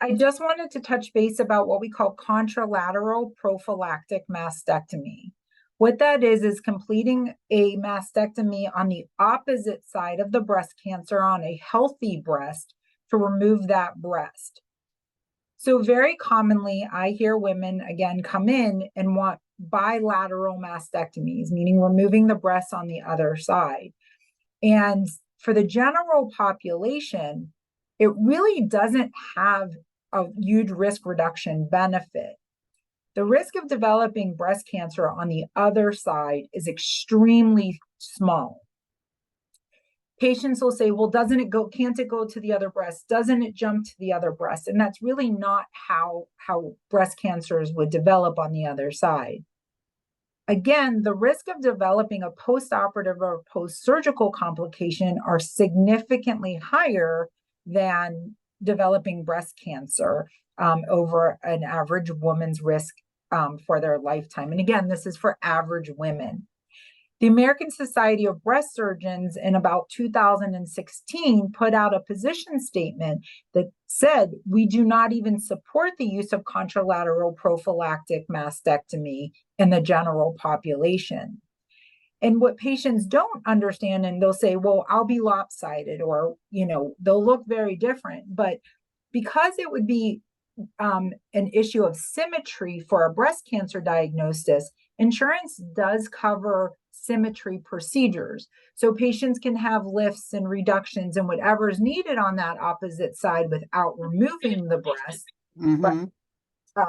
I just wanted to touch base about what we call contralateral prophylactic mastectomy. What that is completing a mastectomy on the opposite side of the breast cancer on a healthy breast to remove that breast. So very commonly, I hear women, again, come in and want bilateral mastectomies, meaning removing the breast on the other side. And for the general population, it really doesn't have a huge risk reduction benefit. The risk of developing breast cancer on the other side is extremely small. Patients will say, well, can't it go to the other breast? Doesn't it jump to the other breast? And that's really not how breast cancers would develop on the other side. Again, the risk of developing a postoperative or post-surgical complication are significantly higher than developing breast cancer over an average woman's risk for their lifetime. And again, this is for average women. The American Society of Breast Surgeons in about 2016 put out a position statement that said, we do not even support the use of contralateral prophylactic mastectomy in the general population. And what patients don't understand, and they'll say, well, I'll be lopsided, or, they'll look very different. But because it would be an issue of symmetry for a breast cancer diagnosis, insurance does cover symmetry procedures. So patients can have lifts and reductions and whatever is needed on that opposite side without removing the breast. Mm-hmm. But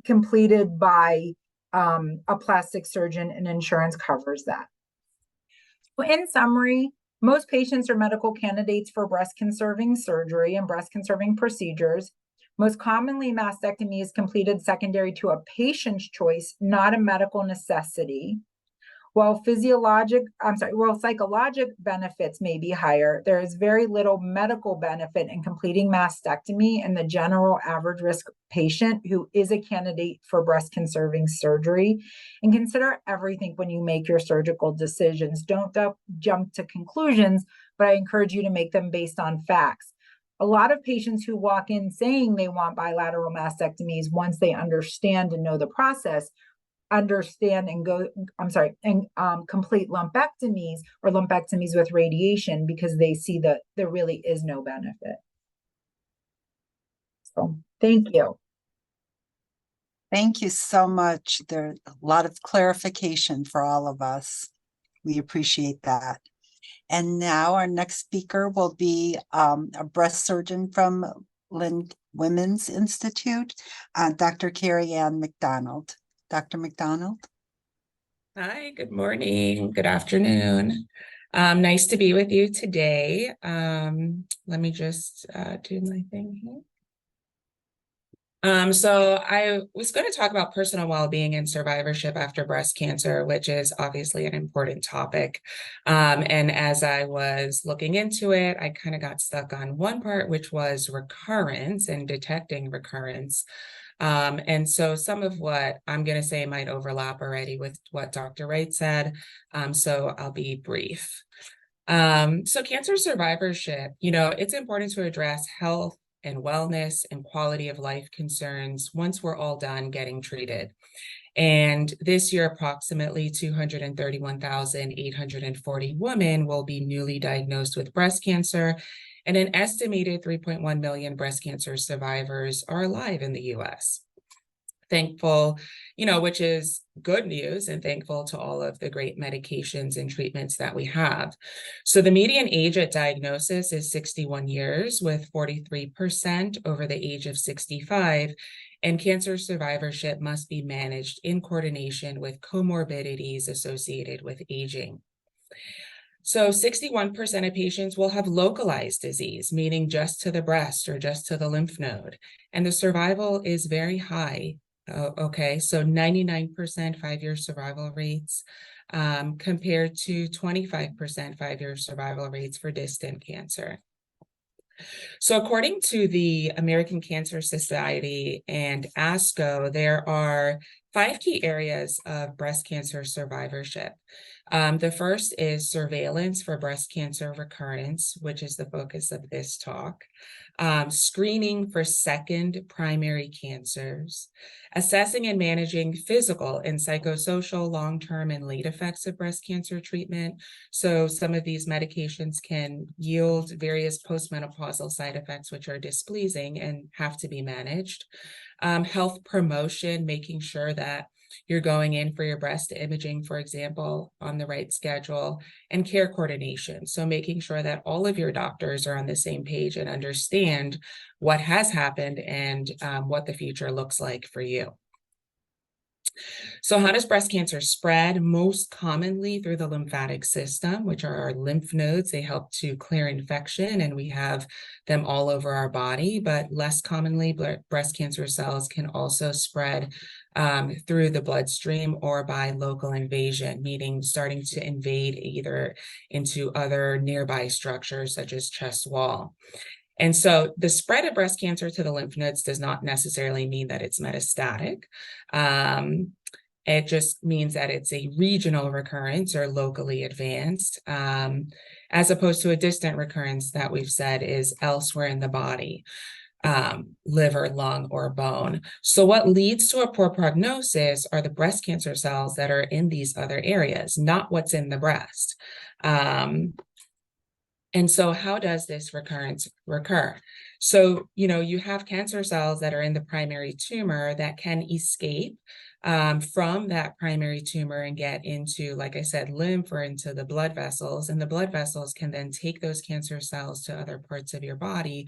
completed by a plastic surgeon, and insurance covers that. In summary, most patients are medical candidates for breast conserving surgery and breast conserving procedures. Most commonly, mastectomy is completed secondary to a patient's choice, not a medical necessity. While psychologic benefits may be higher, there is very little medical benefit in completing mastectomy in the general average risk patient who is a candidate for breast conserving surgery. And consider everything when you make your surgical decisions. Don't jump to conclusions, but I encourage you to make them based on facts. A lot of patients who walk in saying they want bilateral mastectomies, once they understand and know the process, complete lumpectomies or lumpectomies with radiation, because they see that there really is no benefit. So thank you. Thank you so much. There's a lot of clarification for all of us. We appreciate that. And now our next speaker will be a breast surgeon from Lynn Women's Institute, Dr. Carrie Ann McDonald. Dr. McDonald. Hi, good morning, good afternoon. Nice to be with you today. Let me just do my thing here. So I was going to talk about personal well-being and survivorship after breast cancer, which is obviously an important topic. And as I was looking into it, I kind of got stuck on one part, which was recurrence and detecting recurrence. And so some of what I'm going to say might overlap already with what Dr. Wright said. So I'll be brief. So cancer survivorship, it's important to address health and wellness and quality of life concerns once we're all done getting treated. And this year, approximately 231,840 women will be newly diagnosed with breast cancer, and an estimated 3.1 million breast cancer survivors are alive in the US. Thankful, which is good news, and thankful to all of the great medications and treatments that we have. So the median age at diagnosis is 61 years, with 43% over the age of 65, and cancer survivorship must be managed in coordination with comorbidities associated with aging. So 61% of patients will have localized disease, meaning just to the breast or just to the lymph node, and the survival is very high. Okay, so 99% 5-year survival rates compared to 25% 5-year survival rates for distant cancer. So according to the American Cancer Society and ASCO, there are 5 key areas of breast cancer survivorship. The first is surveillance for breast cancer recurrence, which is the focus of this talk. Screening for second primary cancers, assessing and managing physical and psychosocial long-term and late effects of breast cancer treatment. So some of these medications can yield various postmenopausal side effects, which are displeasing and have to be managed. Health promotion, making sure that you're going in for your breast imaging, for example, on the right schedule, and care coordination. So making sure that all of your doctors are on the same page and understand what has happened and what the future looks like for you. So how does breast cancer spread? Most commonly through the lymphatic system, which are our lymph nodes. They help to clear infection, and we have them all over our body, but less commonly, breast cancer cells can also spread through the bloodstream or by local invasion, meaning starting to invade either into other nearby structures such as chest wall. And so the spread of breast cancer to the lymph nodes does not necessarily mean that it's metastatic. It just means that it's a regional recurrence or locally advanced, as opposed to a distant recurrence that we've said is elsewhere in the body, liver, lung, or bone. So what leads to a poor prognosis are the breast cancer cells that are in these other areas, not what's in the breast. And so how does this recurrence recur? So, you have cancer cells that are in the primary tumor that can escape from that primary tumor and get into, like I said, lymph or into the blood vessels. And the blood vessels can then take those cancer cells to other parts of your body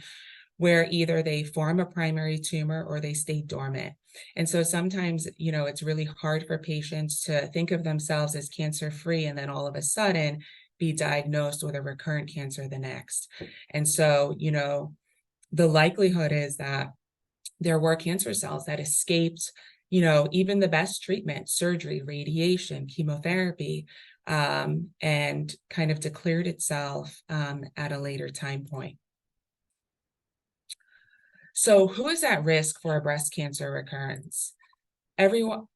where either they form a primary tumor or they stay dormant. And so sometimes, it's really hard for patients to think of themselves as cancer-free and then all of a sudden be diagnosed with a recurrent cancer the next. And so, the likelihood is that there were cancer cells that escaped, even the best treatment, surgery, radiation, chemotherapy, and kind of declared itself at a later time point. So who is at risk for a breast cancer recurrence? Everyone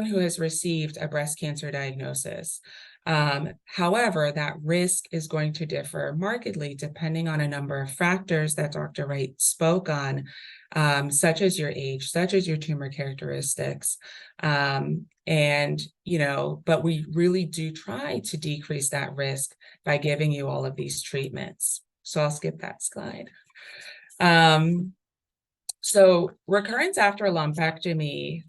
who has received a breast cancer diagnosis. However, that risk is going to differ markedly depending on a number of factors that Dr. Wright spoke on, such as your age, such as your tumor characteristics. But we really do try to decrease that risk by giving you all of these treatments. So I'll skip that slide. So recurrence after lumpectomy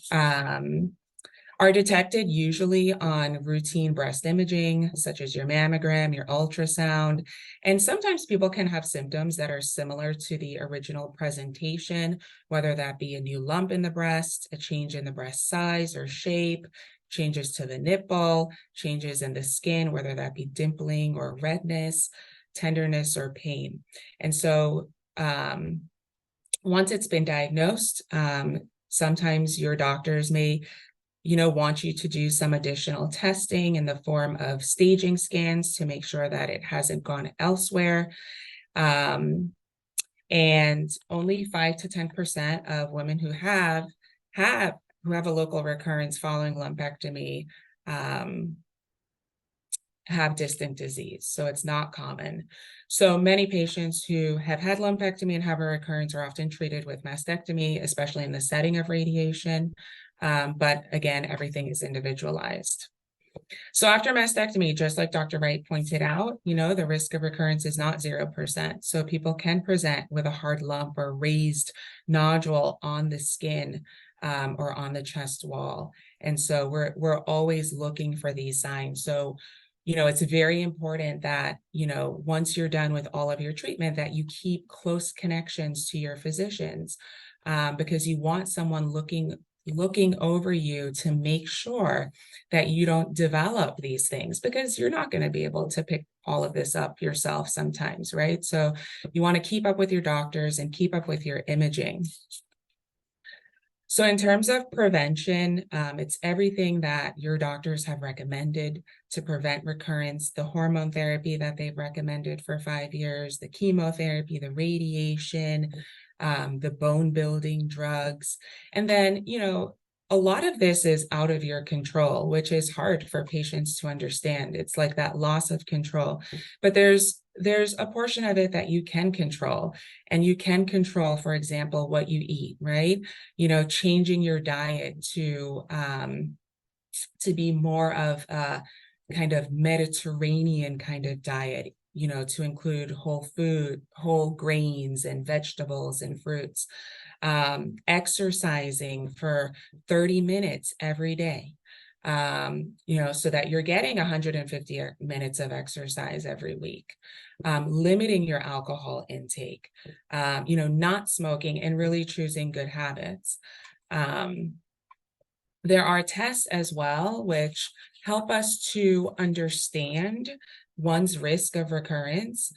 are detected usually on routine breast imaging, such as your mammogram, your ultrasound, and sometimes people can have symptoms that are similar to the original presentation, whether that be a new lump in the breast, a change in the breast size or shape, changes to the nipple, changes in the skin, whether that be dimpling or redness, tenderness or pain. And so once it's been diagnosed, sometimes your doctors may want you to do some additional testing in the form of staging scans to make sure that it hasn't gone elsewhere. And only 5 to 10% of women who have a local recurrence following lumpectomy have distant disease. So it's not common. So many patients who have had lumpectomy and have a recurrence are often treated with mastectomy, especially in the setting of radiation. But again, everything is individualized. So after mastectomy, just like Dr. Wright pointed out, the risk of recurrence is not 0%. So people can present with a hard lump or raised nodule on the skin or on the chest wall. And so we're always looking for these signs. So, it's very important that, once you're done with all of your treatment, that you keep close connections to your physicians because you want someone looking over you to make sure that you don't develop these things, because you're not going to be able to pick all of this up yourself sometimes, right? So you want to keep up with your doctors and keep up with your imaging. So in terms of prevention, it's everything that your doctors have recommended to prevent recurrence, the hormone therapy that they've recommended for 5 years, the chemotherapy, the radiation, the bone building drugs. And then, a lot of this is out of your control, which is hard for patients to understand. It's like that loss of control, but there's a portion of it that you can control, and you can control, for example, what you eat, right? Changing your diet to be more of a kind of Mediterranean kind of diet, to include whole grains and vegetables and fruits, exercising for 30 minutes every day, so that you're getting 150 minutes of exercise every week, limiting your alcohol intake, not smoking, and really choosing good habits. There are tests as well, which help us to understand one's risk of recurrence.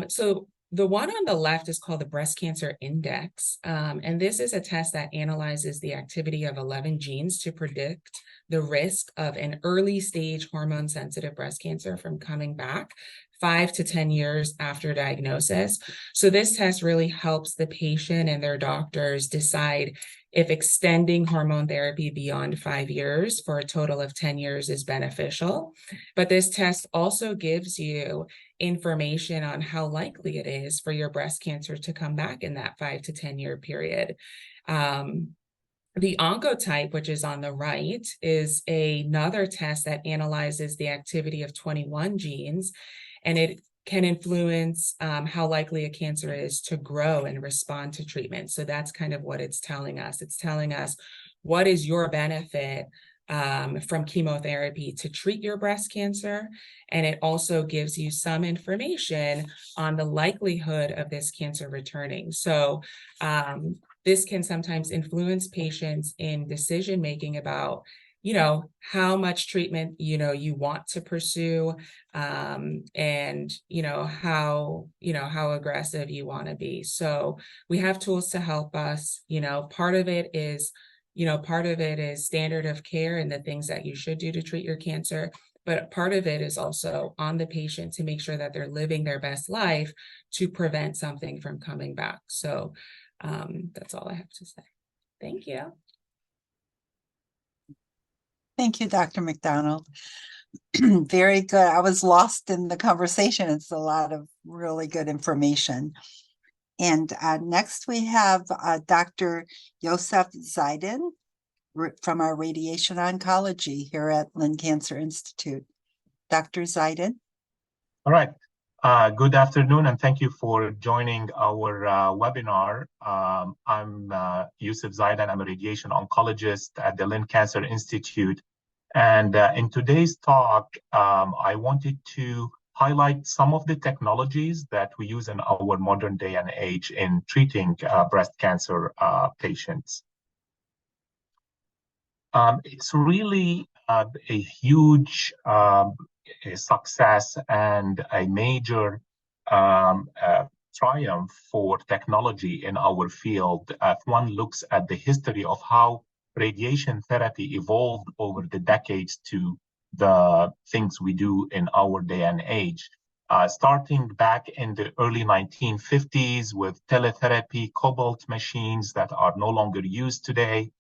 So the one on the left is called the Breast Cancer Index. And this is a test that analyzes the activity of 11 genes to predict the risk of an early stage hormone sensitive breast cancer from coming back 5 to 10 years after diagnosis. So this test really helps the patient and their doctors decide if extending hormone therapy beyond 5 years for a total of 10 years is beneficial. But this test also gives you information on how likely it is for your breast cancer to come back in that 5 to 10 year period. The Oncotype, which is on the right, is another test that analyzes the activity of 21 genes, and it can influence how likely a cancer is to grow and respond to treatment. So that's kind of what it's telling us. It's telling us what is your benefit from chemotherapy to treat your breast cancer. And it also gives you some information on the likelihood of this cancer returning. So this can sometimes influence patients in decision-making about, how much treatment, you want to pursue, and, how aggressive you want to be. So we have tools to help us. Part of it is standard of care and the things that you should do to treat your cancer. But part of it is also on the patient to make sure that they're living their best life to prevent something from coming back. So that's all I have to say. Thank you. Thank you, Dr. McDonald. Very good. I was lost in the conversation. It's a lot of really good information. And next we have Dr. Yosef Zaiden from our radiation oncology here at Lynn Cancer Institute. Dr. Zaiden. All right. Good afternoon, and thank you for joining our webinar. I'm Yosef Zaiden. I'm a radiation oncologist at the Lynn Cancer Institute. And in today's talk, I wanted to highlight some of the technologies that we use in our modern day and age in treating breast cancer patients. It's really a huge success and a major triumph for technology in our field. If one looks at the history of how radiation therapy evolved over the decades to the things we do in our day and age. Starting back in the early 1950s with teletherapy, cobalt machines that are no longer used today.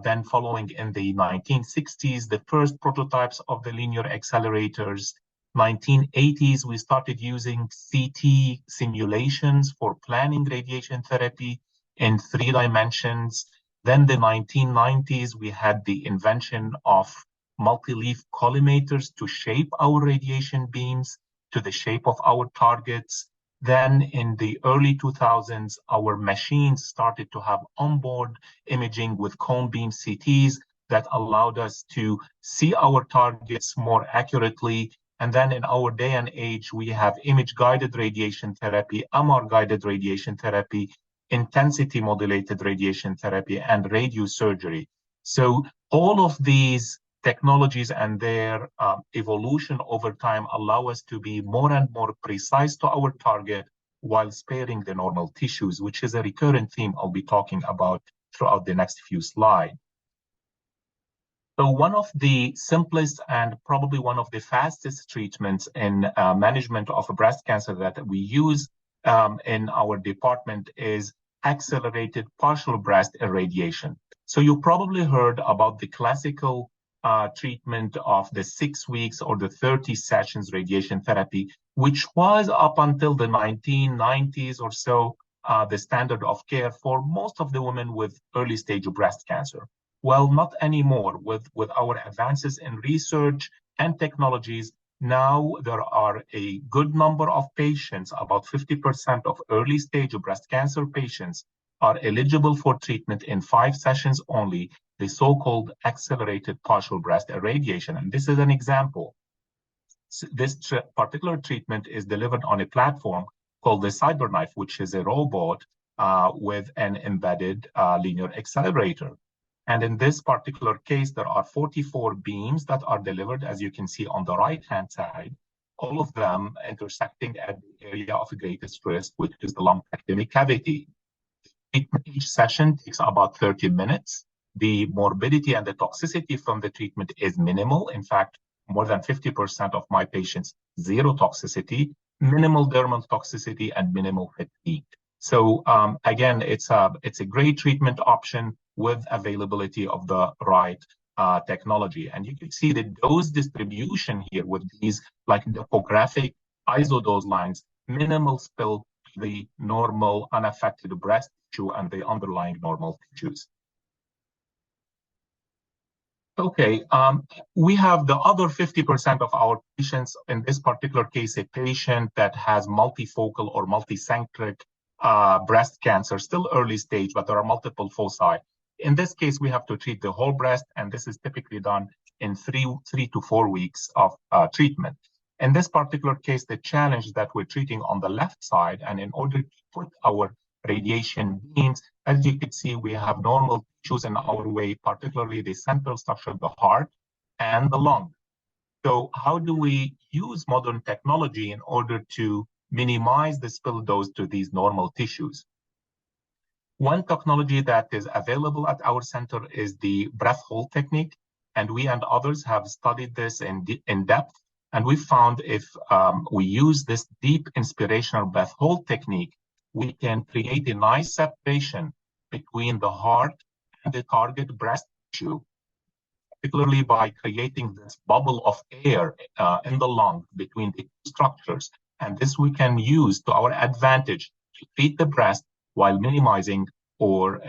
Then following in the 1960s, the first prototypes of the linear accelerators. 1980s, we started using CT simulations for planning radiation therapy in 3 dimensions. Then the 1990s, we had the invention of multi-leaf collimators to shape our radiation beams to the shape of our targets. Then in the early 2000s, our machines started to have onboard imaging with cone beam CTs that allowed us to see our targets more accurately. And then in our day and age, we have image-guided radiation therapy, MR-guided radiation therapy, intensity modulated radiation therapy, and radiosurgery. So all of these technologies and their evolution over time allow us to be more and more precise to our target while sparing the normal tissues, which is a recurrent theme I'll be talking about throughout the next few slides. So one of the simplest and probably one of the fastest treatments in management of breast cancer that we use in our department is accelerated partial breast irradiation. So you probably heard about the classical treatment of the 6 weeks or the 30 sessions radiation therapy, which was up until the 1990s or so the standard of care for most of the women with early stage breast cancer. Well, not anymore. With our advances in research and technologies, now there are a good number of patients, about 50% of early stage breast cancer patients are eligible for treatment in 5 sessions only, the so-called accelerated partial breast irradiation. And this is an example. So this particular treatment is delivered on a platform called the CyberKnife, which is a robot with an embedded linear accelerator. And in this particular case, there are 44 beams that are delivered, as you can see on the right-hand side, all of them intersecting at the area of greatest risk, which is the lumpectomy cavity. Each session takes about 30 minutes. The morbidity and the toxicity from the treatment is minimal. In fact, more than 50% of my patients, zero toxicity, minimal dermal toxicity, and minimal fatigue. So again, it's a great treatment option with availability of the right technology. And you can see the dose distribution here with these like topographic isodose lines, minimal spill to the normal unaffected breast tissue and the underlying normal tissues. Okay, we have the other 50% of our patients, in this particular case, a patient that has multifocal or multicentric breast cancer, still early stage, but there are multiple foci. In this case, we have to treat the whole breast, and this is typically done in three to 4 weeks of treatment. In this particular case, the challenge is that we're treating on the left side, and in order to put our radiation beams, as you can see, we have normal tissues in our way, particularly the central structure of the heart and the lung. So how do we use modern technology in order to minimize the spill dose to these normal tissues? One technology that is available at our center is the breath hold technique, and we and others have studied this in depth, and we found if we use this deep inspirational breath hold technique, we can create a nice separation between the heart and the target breast tissue, particularly by creating this bubble of air in the lung between the two structures. And this we can use to our advantage to treat the breast while minimizing or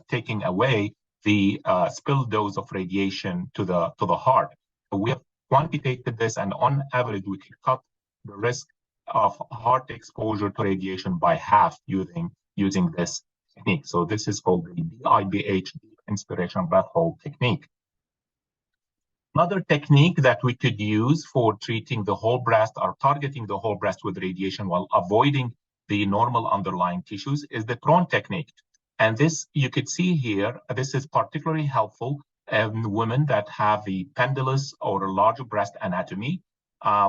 taking away the spill dose of radiation to the heart. So we have quantitated this, and on average, we can cut the risk of heart exposure to radiation by half using this technique. So this is called the DIBH, Deep Inspiration Breath Hold technique. Another technique that we could use for treating the whole breast or targeting the whole breast with radiation while avoiding the normal underlying tissues is the prone technique. And this, you could see here, this is particularly helpful in women that have the pendulous or large breast anatomy,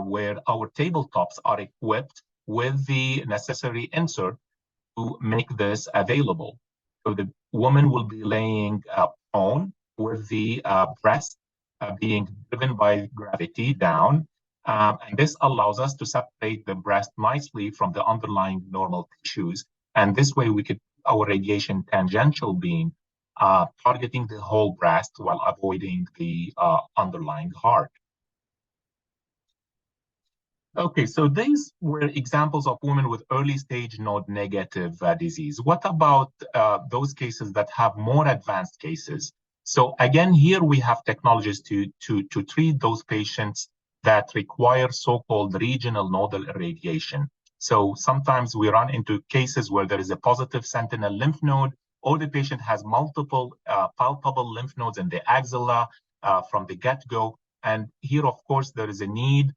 where our tabletops are equipped with the necessary insert to make this available. So the woman will be laying prone with the breast being driven by gravity down. And this allows us to separate the breast nicely from the underlying normal tissues. And this way we could our radiation tangential beam targeting the whole breast while avoiding the underlying heart. Okay, so these were examples of women with early stage node negative disease. What about those cases that have more advanced cases? So again, here we have technologies to treat those patients that require so-called regional nodal irradiation. So sometimes we run into cases where there is a positive sentinel lymph node, or the patient has multiple palpable lymph nodes in the axilla from the get-go. And here, of course, there is a need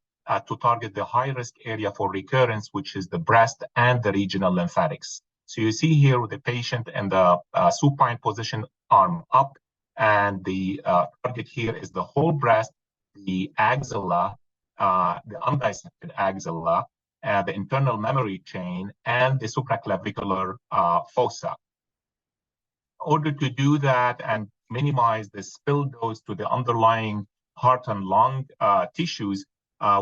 to target the high-risk area for recurrence, which is the breast and the regional lymphatics. So you see here with the patient in the supine position, arm up, and the target here is the whole breast, the axilla, the undissected axilla, the internal memory chain, and the supraclavicular fossa. In order to do that and minimize the spill dose to the underlying heart and lung tissues,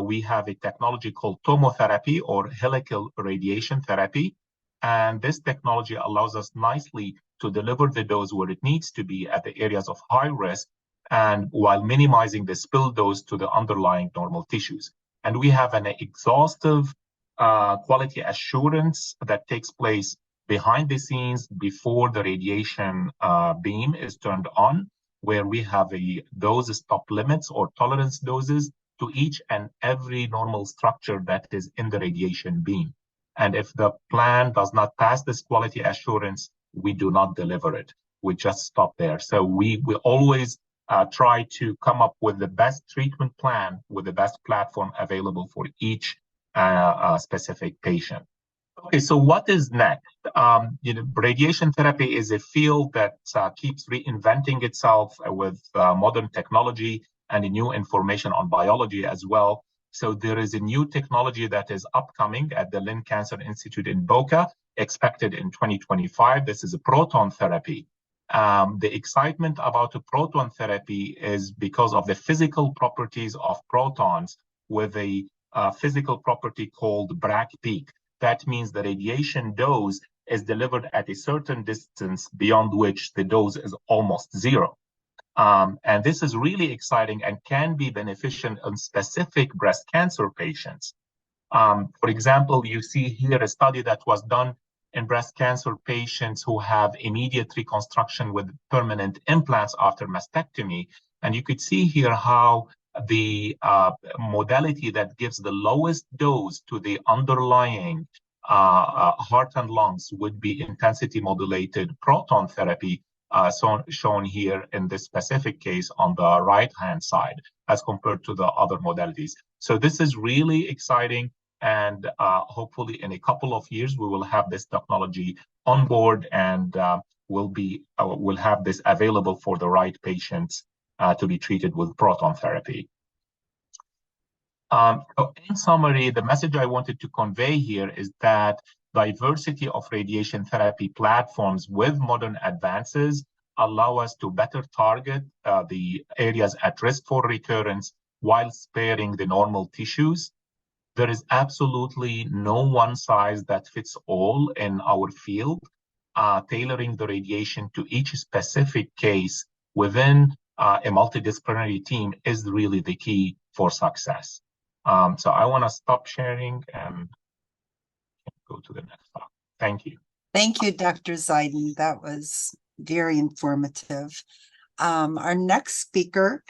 we have a technology called tomotherapy or helical radiation therapy. And this technology allows us nicely to deliver the dose where it needs to be at the areas of high risk, and while minimizing the spill dose to the underlying normal tissues. And we have an exhaustive quality assurance that takes place behind the scenes before the radiation beam is turned on, where we have dose stop limits or tolerance doses to each and every normal structure that is in the radiation beam. And if the plan does not pass this quality assurance, we do not deliver it. We just stop there. So we always try to come up with the best treatment plan with the best platform available for each specific patient. Okay, so what is next? Radiation therapy is a field that keeps reinventing itself with modern technology and new information on biology as well. So there is a new technology that is upcoming at the Lynn Cancer Institute in Boca, expected in 2025. This is a proton therapy. The excitement about a proton therapy is because of the physical properties of protons with a physical property called Bragg peak. That means the radiation dose is delivered at a certain distance beyond which the dose is almost zero. And this is really exciting and can be beneficial in specific breast cancer patients. For example, you see here a study that was done in breast cancer patients who have immediate reconstruction with permanent implants after mastectomy. And you could see here how the modality that gives the lowest dose to the underlying heart and lungs would be intensity modulated proton therapy, shown here in this specific case on the right-hand side as compared to the other modalities. So this is really exciting, and hopefully in a couple of years we will have this technology on board, and we'll have this available for the right patients to be treated with proton therapy. In summary, the message I wanted to convey here is that diversity of radiation therapy platforms with modern advances allow us to better target the areas at risk for recurrence while sparing the normal tissues. There is absolutely no one size that fits all in our field. Tailoring the radiation to each specific case within a multidisciplinary team is really the key for success. So I want to stop sharing and go to the next slide. Thank you. Thank you, Dr. Zaiden. That was very informative. Our next speaker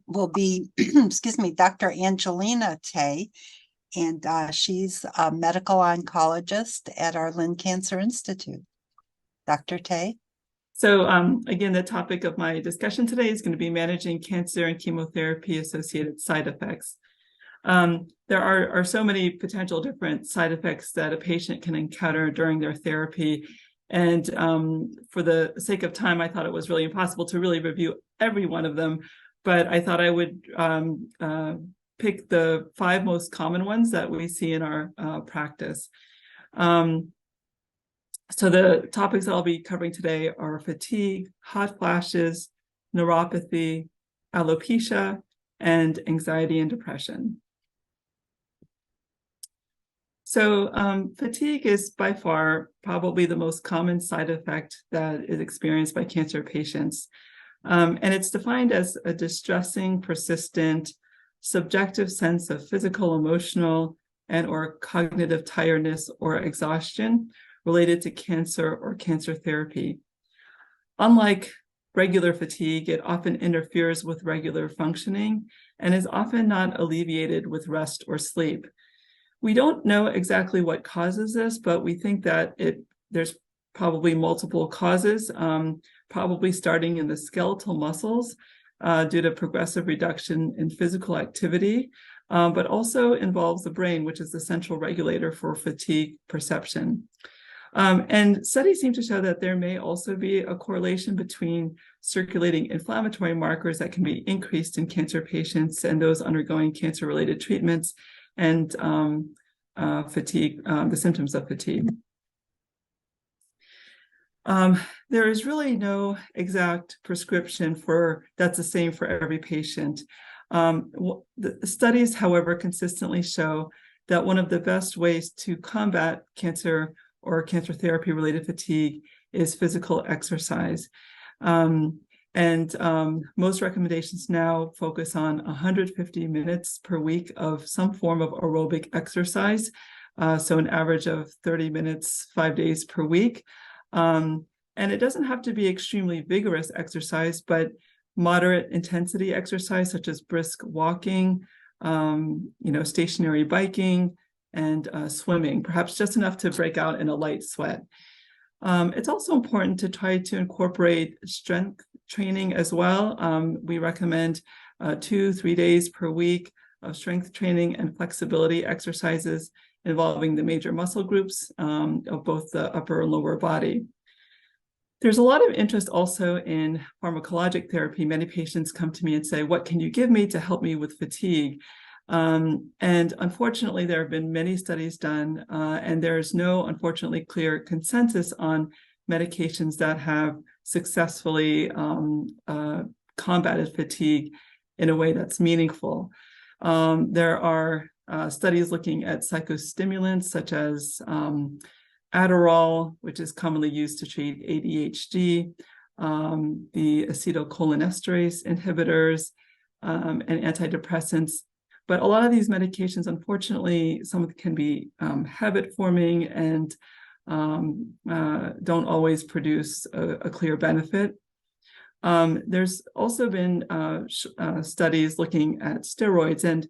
will be, excuse me, Dr. Angelina Tay, and she's a medical oncologist at our Lynn Cancer Institute. Dr. Tay? So again, the topic of my discussion today is going to be managing cancer and chemotherapy-associated side effects. There are so many potential different side effects that a patient can encounter during their therapy. And for the sake of time, I thought it was really impossible to really review every one of them. But I thought I would pick the 5 most common ones that we see in our practice. So the topics that I'll be covering today are fatigue, hot flashes, neuropathy, alopecia, and anxiety and depression. So fatigue is by far probably the most common side effect that is experienced by cancer patients. And it's defined as a distressing, persistent, subjective sense of physical, emotional, and or cognitive tiredness or exhaustion related to cancer or cancer therapy. Unlike regular fatigue, it often interferes with regular functioning and is often not alleviated with rest or sleep. We don't know exactly what causes this, but we think that there's probably multiple causes, probably starting in the skeletal muscles due to progressive reduction in physical activity, but also involves the brain, which is the central regulator for fatigue perception. And studies seem to show that there may also be a correlation between circulating inflammatory markers that can be increased in cancer patients and those undergoing cancer-related treatments and fatigue, the symptoms of fatigue. There is really no exact prescription that's the same for every patient. The studies, however, consistently show that one of the best ways to combat cancer or cancer therapy-related fatigue is physical exercise. Most recommendations now focus on 150 minutes per week of some form of aerobic exercise, so an average of 30 minutes, 5 days per week. And it doesn't have to be extremely vigorous exercise, but moderate intensity exercise, such as brisk walking, stationary biking, and swimming, perhaps just enough to break out in a light sweat. It's also important to try to incorporate strength training as well. We recommend 2-3 days per week of strength training and flexibility exercises involving the major muscle groups of both the upper and lower body. There's a lot of interest also in pharmacologic therapy. Many patients come to me and say, what can you give me to help me with fatigue? And unfortunately, there have been many studies done, and there is no, unfortunately, clear consensus on medications that have successfully combated fatigue in a way that's meaningful. There are studies looking at psychostimulants such as Adderall, which is commonly used to treat ADHD, the acetylcholinesterase inhibitors, and antidepressants. But a lot of these medications, unfortunately, some of them can be habit-forming and don't always produce a clear benefit. There's also been studies looking at steroids, and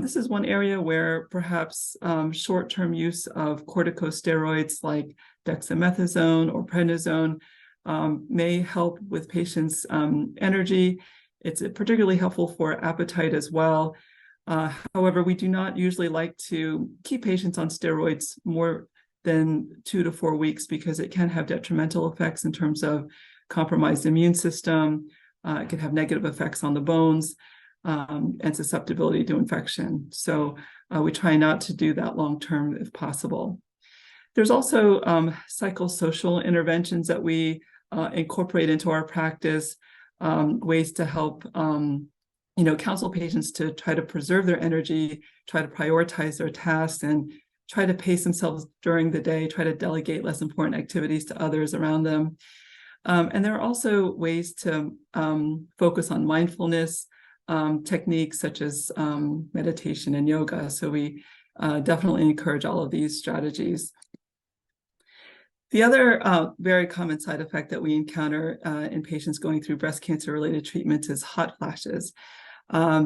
this is one area where perhaps short-term use of corticosteroids like dexamethasone or prednisone may help with patients' energy. It's particularly helpful for appetite as well. However, we do not usually like to keep patients on steroids more than 2 to 4 weeks because it can have detrimental effects in terms of compromised immune system. It can have negative effects on the bones and susceptibility to infection. So we try not to do that long term if possible. There's also psychosocial interventions that we incorporate into our practice, ways to help counsel patients to try to preserve their energy, try to prioritize their tasks, and try to pace themselves during the day, try to delegate less important activities to others around them. And there are also ways to focus on mindfulness techniques such as meditation and yoga. So we definitely encourage all of these strategies. The other very common side effect that we encounter in patients going through breast cancer-related treatments is hot flashes.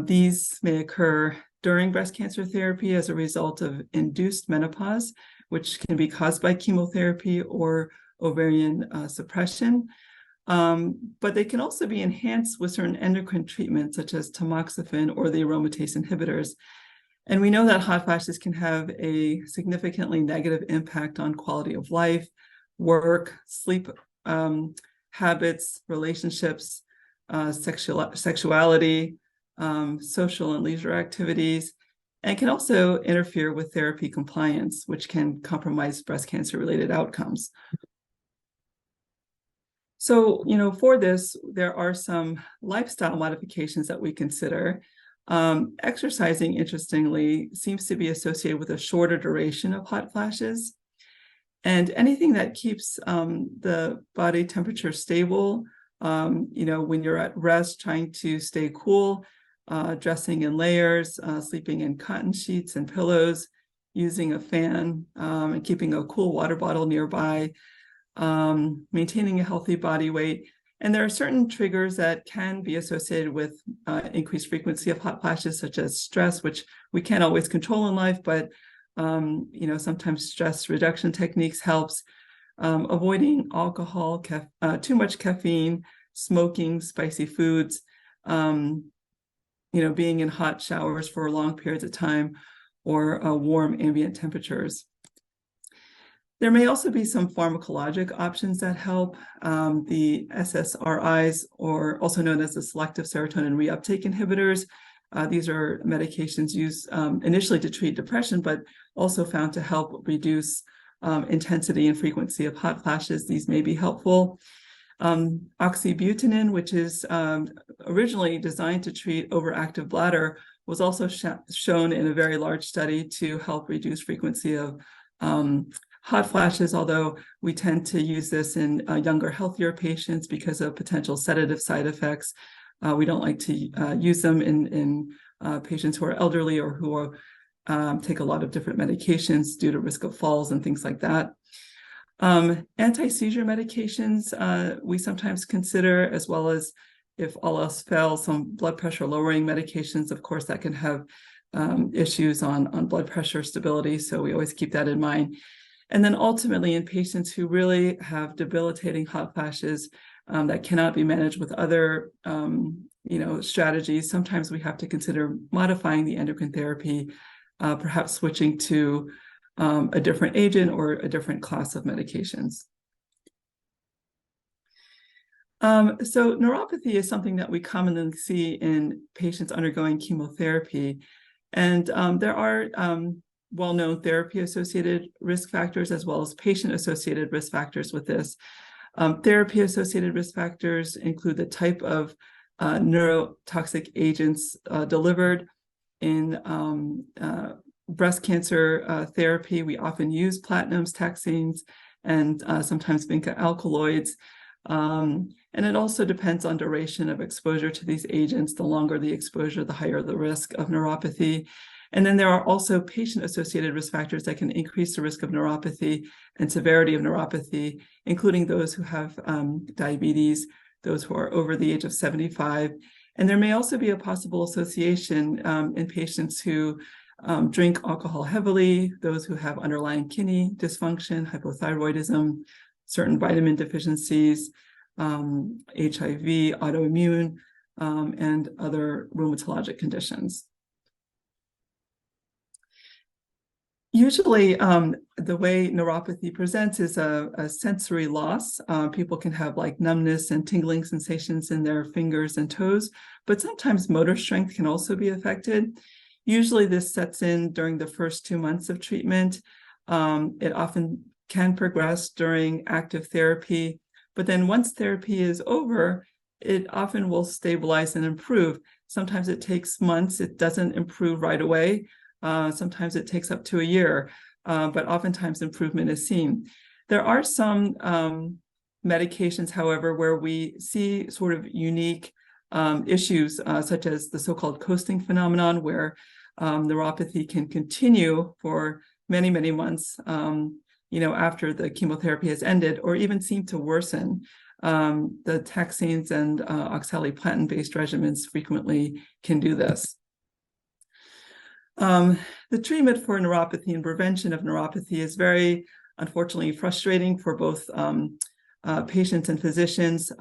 These may occur during breast cancer therapy as a result of induced menopause, which can be caused by chemotherapy or ovarian suppression. But they can also be enhanced with certain endocrine treatments such as tamoxifen or the aromatase inhibitors. And we know that hot flashes can have a significantly negative impact on quality of life, work, sleep habits, relationships, sexuality, social and leisure activities, and can also interfere with therapy compliance, which can compromise breast cancer-related outcomes. So, for this, there are some lifestyle modifications that we consider. Exercising, interestingly, seems to be associated with a shorter duration of hot flashes. And anything that keeps the body temperature stable, when you're at rest, trying to stay cool, dressing in layers, sleeping in cotton sheets and pillows, using a fan, and keeping a cool water bottle nearby, maintaining a healthy body weight. And there are certain triggers that can be associated with increased frequency of hot flashes, such as stress, which we can't always control in life, but sometimes stress reduction techniques helps. Avoiding alcohol, too much caffeine, smoking, spicy foods, being in hot showers for long periods of time, or warm ambient temperatures. There may also be some pharmacologic options that help. The SSRIs, or also known as the selective serotonin reuptake inhibitors. These are medications used initially to treat depression, but also found to help reduce intensity and frequency of hot flashes. These may be helpful. Oxybutynin, which is originally designed to treat overactive bladder, was also shown in a very large study to help reduce frequency of hot flashes, although we tend to use this in younger, healthier patients because of potential sedative side effects. We don't like to use them in patients who are elderly or who are, take a lot of different medications due to risk of falls and things like that. Anti-seizure medications we sometimes consider, as well as, if all else fails, some blood pressure lowering medications. Of course, that can have issues on blood pressure stability, so we always keep that in mind. And then ultimately, in patients who really have debilitating hot flashes that cannot be managed with other strategies, sometimes we have to consider modifying the endocrine therapy, perhaps switching to a different agent or a different class of medications. So neuropathy is something that we commonly see in patients undergoing chemotherapy. And there are well-known therapy-associated risk factors as well as patient-associated risk factors with this. Therapy-associated risk factors include the type of neurotoxic agents delivered in breast cancer therapy. We often use platinums, taxanes, and sometimes vinca alkaloids. And it also depends on duration of exposure to these agents. The longer the exposure, the higher the risk of neuropathy. And then there are also patient-associated risk factors that can increase the risk of neuropathy and severity of neuropathy, including those who have diabetes, those who are over the age of 75. And there may also be a possible association in patients who drink alcohol heavily, those who have underlying kidney dysfunction, hypothyroidism, certain vitamin deficiencies, HIV, autoimmune, and other rheumatologic conditions. Usually, the way neuropathy presents is a sensory loss. People can have like numbness and tingling sensations in their fingers and toes, but sometimes motor strength can also be affected. Usually this sets in during the first 2 months of treatment. It often can progress during active therapy, but then once therapy is over, it often will stabilize and improve. Sometimes it takes months, it doesn't improve right away. Sometimes it takes up to a year, but oftentimes improvement is seen. There are some medications, however, where we see sort of unique issues, such as the so-called coasting phenomenon, where neuropathy can continue for many, many months, after the chemotherapy has ended, or even seem to worsen. The taxanes and oxaliplatin-based regimens frequently can do this. The treatment for neuropathy and prevention of neuropathy is very, unfortunately, frustrating for both patients and physicians.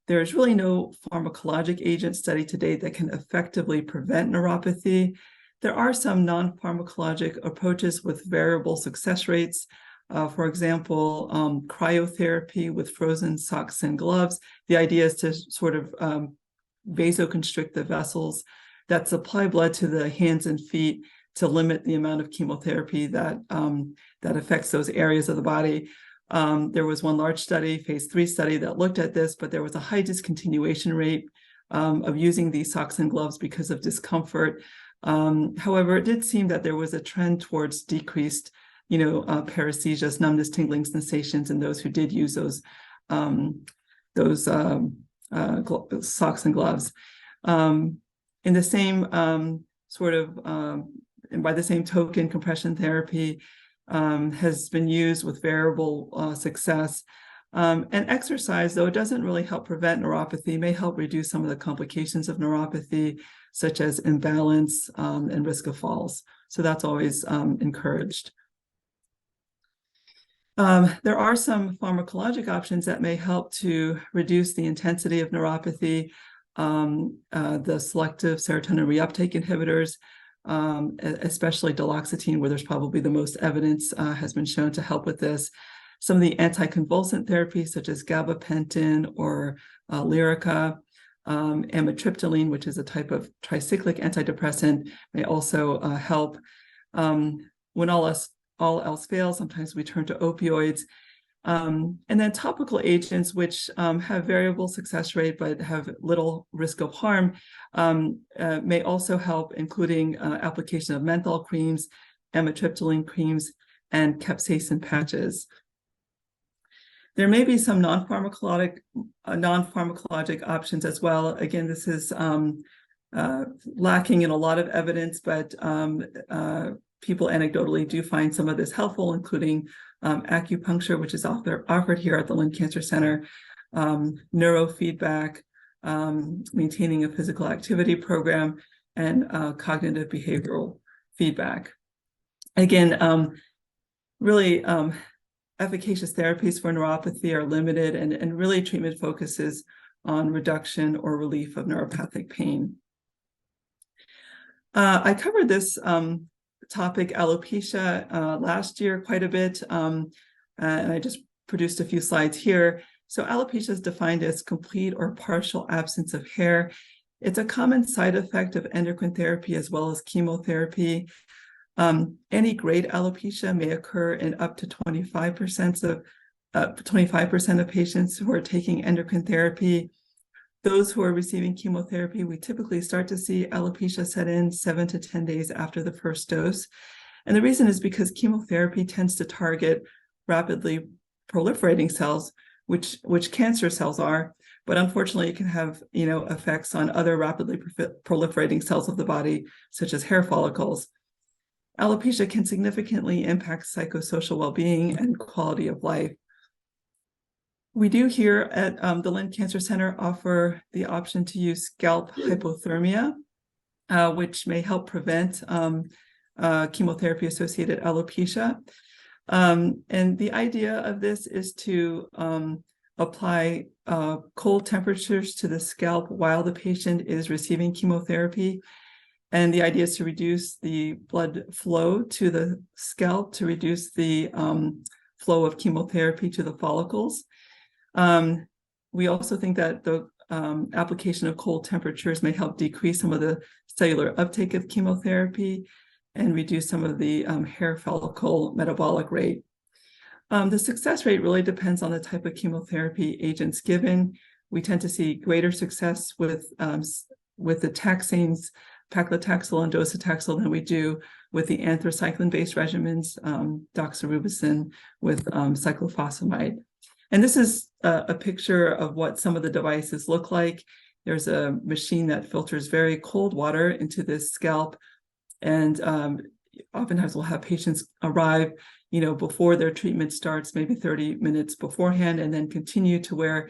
There's really no pharmacologic agent studied to date that can effectively prevent neuropathy. There are some non-pharmacologic approaches with variable success rates. For example, cryotherapy with frozen socks and gloves. The idea is to sort of vasoconstrict the vessels that supply blood to the hands and feet to limit the amount of chemotherapy that affects those areas of the body. There was one large study, phase 3 study, that looked at this, but there was a high discontinuation rate of using these socks and gloves because of discomfort. However, it did seem that there was a trend towards decreased, paresthesias, numbness, tingling sensations in those who did use those socks and gloves. In the same and by the same token, compression therapy has been used with variable success. And exercise, though it doesn't really help prevent neuropathy, may help reduce some of the complications of neuropathy, such as imbalance and risk of falls. So that's always encouraged. There are some pharmacologic options that may help to reduce the intensity of neuropathy. The selective serotonin reuptake inhibitors, especially duloxetine, where there's probably the most evidence, has been shown to help with this. Some of the anticonvulsant therapies, such as gabapentin or Lyrica, amitriptyline, which is a type of tricyclic antidepressant, may also help. When all else fails, sometimes we turn to opioids. And then topical agents, which have variable success rate but have little risk of harm, may also help, including application of menthol creams, amitriptyline creams, and capsaicin patches. There may be some non-pharmacologic options as well. Again, this is lacking in a lot of evidence, but people anecdotally do find some of this helpful, including acupuncture, which is offered here at the Lynn Cancer Center, neurofeedback, maintaining a physical activity program, and cognitive behavioral feedback. Again, really efficacious therapies for neuropathy are limited, and really treatment focuses on reduction or relief of neuropathic pain. I covered this topic, alopecia, last year quite a bit, and I just produced a few slides here. So alopecia is defined as complete or partial absence of hair. It's a common side effect of endocrine therapy as well as chemotherapy. Any grade alopecia may occur in up to 25% of patients who are taking endocrine therapy. Those who are receiving chemotherapy, we typically start to see alopecia set in 7 to 10 days after the first dose. And the reason is because chemotherapy tends to target rapidly proliferating cells, which cancer cells are, but unfortunately it can have effects on other rapidly proliferating cells of the body, such as hair follicles. Alopecia can significantly impact psychosocial well-being and quality of life. We do here at the Lynn Cancer Center offer the option to use scalp hypothermia, which may help prevent chemotherapy-associated alopecia. And the idea of this is to apply cold temperatures to the scalp while the patient is receiving chemotherapy. And the idea is to reduce the blood flow to the scalp, to reduce the flow of chemotherapy to the follicles. We also think that the application of cold temperatures may help decrease some of the cellular uptake of chemotherapy and reduce some of the hair follicle metabolic rate. The success rate really depends on the type of chemotherapy agents given. We tend to see greater success with the taxanes, paclitaxel and docetaxel, than we do with the anthracycline-based regimens, doxorubicin with cyclophosphamide. And this is a picture of what some of the devices look like. There's a machine that filters very cold water into this scalp, and oftentimes we'll have patients arrive, before their treatment starts, maybe 30 minutes beforehand, and then continue to wear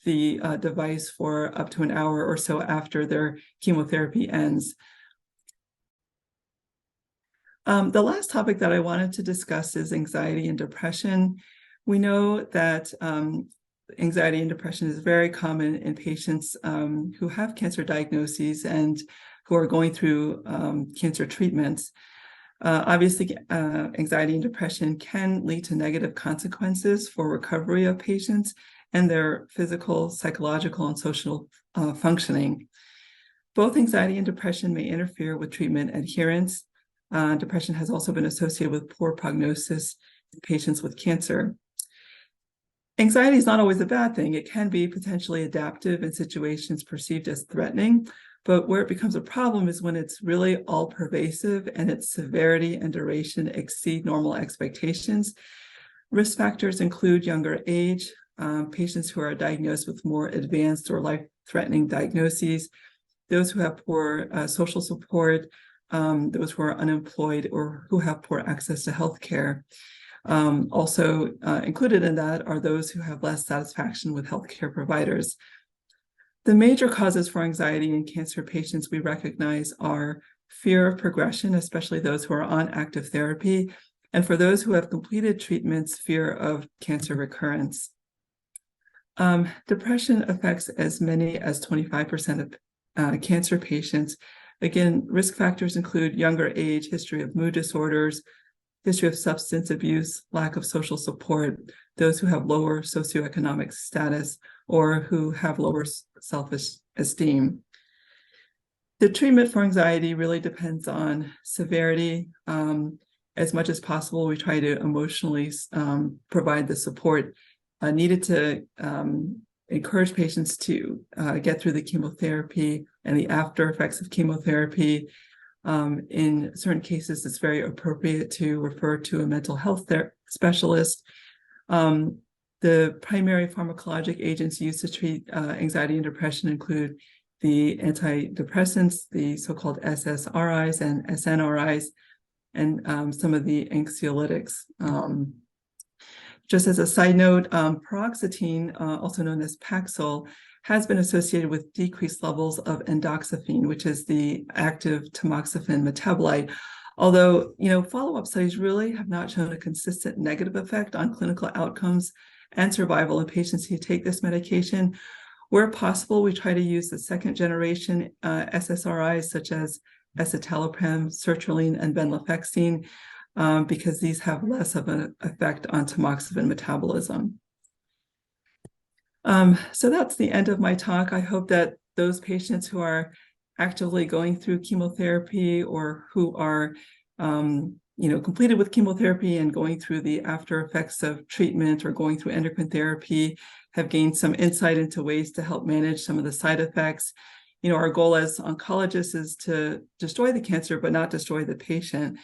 the device for up to an hour or so after their chemotherapy ends. The last topic that I wanted to discuss is anxiety and depression. We know that anxiety and depression is very common in patients who have cancer diagnoses and who are going through cancer treatments. Obviously, anxiety and depression can lead to negative consequences for recovery of patients and their physical, psychological, and social functioning. Both anxiety and depression may interfere with treatment adherence. Depression has also been associated with poor prognosis in patients with cancer. Anxiety is not always a bad thing. It can be potentially adaptive in situations perceived as threatening, but where it becomes a problem is when it's really all pervasive and its severity and duration exceed normal expectations. Risk factors include younger age, patients who are diagnosed with more advanced or life-threatening diagnoses, those who have poor social support, those who are unemployed or who have poor access to health care. Also included in that are those who have less satisfaction with healthcare providers. The major causes for anxiety in cancer patients we recognize are fear of progression, especially those who are on active therapy, and for those who have completed treatments, fear of cancer recurrence. Depression affects as many as 25% of cancer patients. Again, risk factors include younger age, history of mood disorders, history of substance abuse, lack of social support, those who have lower socioeconomic status, or who have lower self-esteem. The treatment for anxiety really depends on severity. As much as possible, we try to emotionally provide the support needed to encourage patients to get through the chemotherapy and the after effects of chemotherapy. In certain cases, it's very appropriate to refer to a mental health specialist. The primary pharmacologic agents used to treat anxiety and depression include the antidepressants, the so-called SSRIs and SNRIs, and some of the anxiolytics. Just as a side note, paroxetine, also known as Paxil, has been associated with decreased levels of endoxifen, which is the active tamoxifen metabolite. Although, follow-up studies really have not shown a consistent negative effect on clinical outcomes and survival in patients who take this medication. Where possible, we try to use the second generation SSRIs such as escitalopram, sertraline, and venlafaxine, because these have less of an effect on tamoxifen metabolism. So that's the end of my talk. I hope that those patients who are actively going through chemotherapy or who are completed with chemotherapy and going through the after effects of treatment or going through endocrine therapy have gained some insight into ways to help manage some of the side effects. Our goal as oncologists is to destroy the cancer, but not destroy the patient.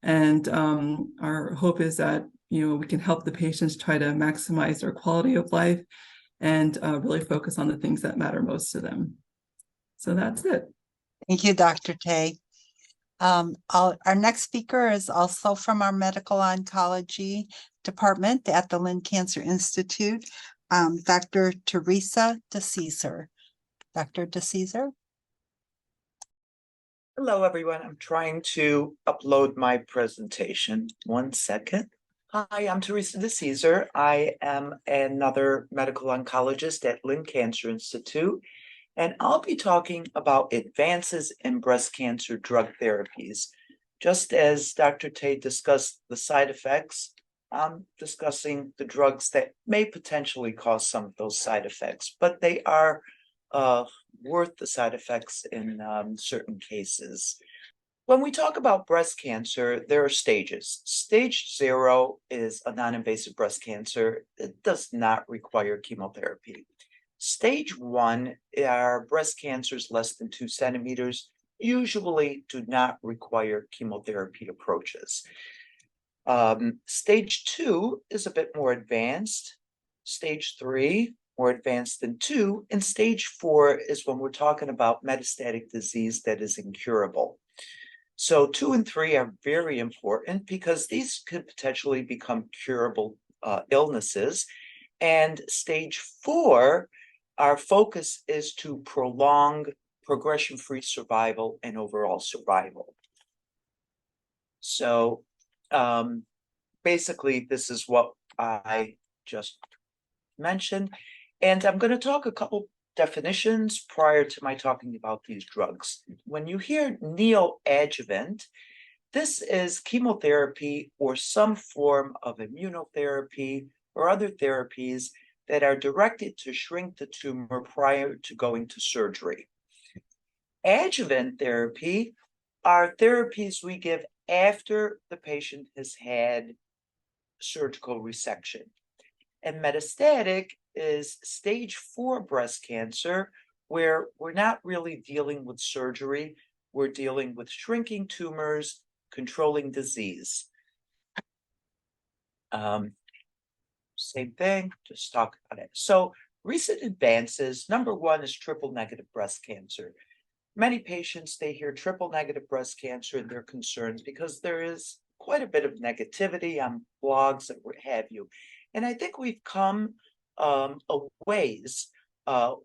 And our hope is that, we can help the patients try to maximize their quality of life and really focus on the things that matter most to them. So that's it. Thank you, Dr. Tay. Our next speaker is also from our medical oncology department at the Lynn Cancer Institute, Dr. Teresa DeCesar. Dr. DeCesar. Hello, everyone. I'm trying to upload my presentation. 1 second. Hi, I'm Teresa DeCesar. I am another medical oncologist at Lynn Cancer Institute, and I'll be talking about advances in breast cancer drug therapies. Just as Dr. Tay discussed the side effects, I'm discussing the drugs that may potentially cause some of those side effects, but they are worth the side effects in certain cases. When we talk about breast cancer, there are stages. Stage 0 is a non-invasive breast cancer. It does not require chemotherapy. Stage 1 are breast cancers less than 2 centimeters, usually do not require chemotherapy approaches. Stage 2 is a bit more advanced. Stage 3, more advanced than 2. And stage 4 is when we're talking about metastatic disease that is incurable. So 2 and 3 are very important because these could potentially become curable illnesses. And stage 4, our focus is to prolong progression-free survival and overall survival. So basically, this is what I just mentioned. And I'm going to talk a couple definitions prior to my talking about these drugs. When you hear neoadjuvant, this is chemotherapy or some form of immunotherapy or other therapies that are directed to shrink the tumor prior to going to surgery. Adjuvant therapy are therapies we give after the patient has had surgical resection. And metastatic is stage 4 breast cancer, where we're not really dealing with surgery. We're dealing with shrinking tumors, controlling disease. Same thing, just talk about it. So recent advances, number 1 is triple negative breast cancer. Many patients, they hear triple negative breast cancer and they're concerned because there is quite a bit of negativity on blogs and what have you. And I think we've come a ways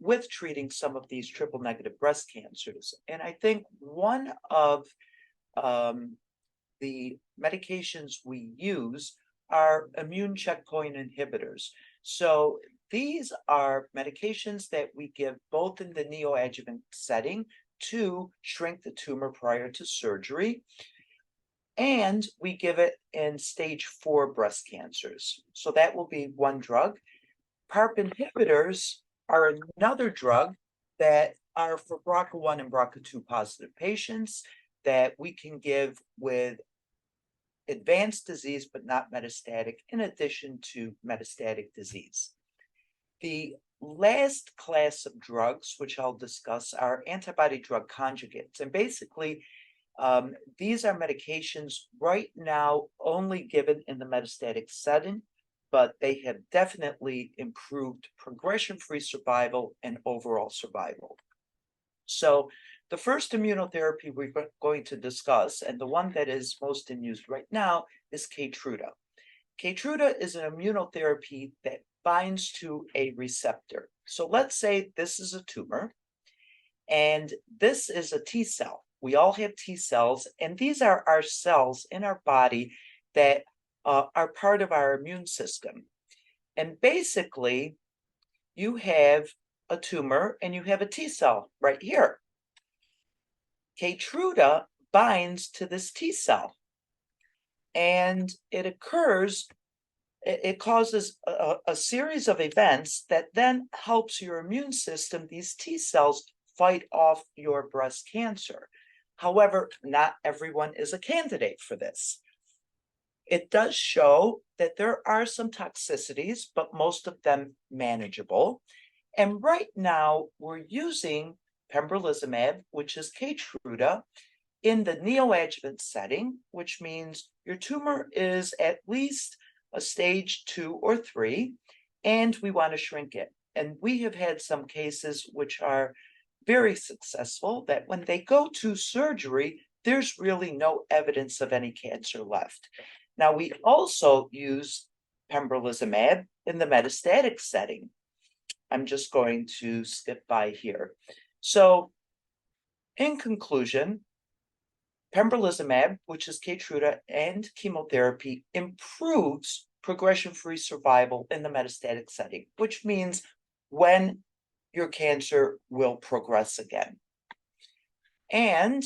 with treating some of these triple negative breast cancers. And I think one of the medications we use are immune checkpoint inhibitors. So these are medications that we give both in the neoadjuvant setting to shrink the tumor prior to surgery, and we give it in stage 4 breast cancers. So that will be one drug. PARP inhibitors are another drug that are for BRCA1 and BRCA2 positive patients that we can give with advanced disease but not metastatic, in addition to metastatic disease. The last class of drugs, which I'll discuss, are antibody drug conjugates. And basically, these are medications right now only given in the metastatic setting, but they have definitely improved progression-free survival and overall survival. So the first immunotherapy we're going to discuss, and the one that is most in use right now, is Keytruda. Keytruda is an immunotherapy that binds to a receptor. So let's say this is a tumor, and this is a T cell. We all have T cells, and these are our cells in our body that are part of our immune system. And basically, you have a tumor and you have a T cell right here. Keytruda binds to this T cell, and it causes a series of events that then helps your immune system, these T cells, fight off your breast cancer. However, not everyone is a candidate for this. It does show that there are some toxicities, but most of them manageable. And right now, we're using pembrolizumab, which is Keytruda, in the neoadjuvant setting, which means your tumor is at least a stage 2 or 3, and we want to shrink it. And we have had some cases which are very successful, that when they go to surgery, there's really no evidence of any cancer left. Now, we also use pembrolizumab in the metastatic setting. I'm just going to skip by here. So, in conclusion, Pembrolizumab, which is Keytruda, and chemotherapy improves progression-free survival in the metastatic setting, which means when your cancer will progress again. And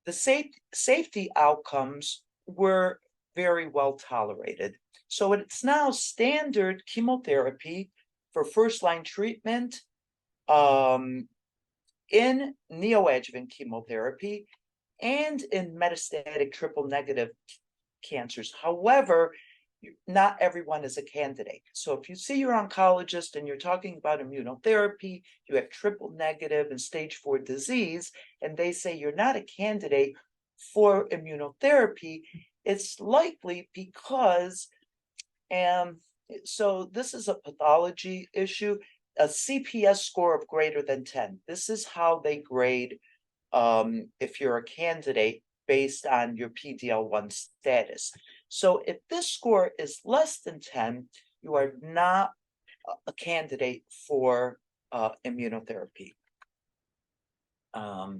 the safety outcomes were very well tolerated. So it's now standard chemotherapy for first-line treatment in neoadjuvant chemotherapy and in metastatic triple-negative cancers. However, not everyone is a candidate. So if you see your oncologist and you're talking about immunotherapy, you have triple negative and stage 4 disease, and they say you're not a candidate for immunotherapy, it's likely because, so this is a pathology issue, a CPS score of greater than 10. This is how they grade if you're a candidate based on your PD-L1 status. So if this score is less than 10, you are not a candidate for immunotherapy. Now,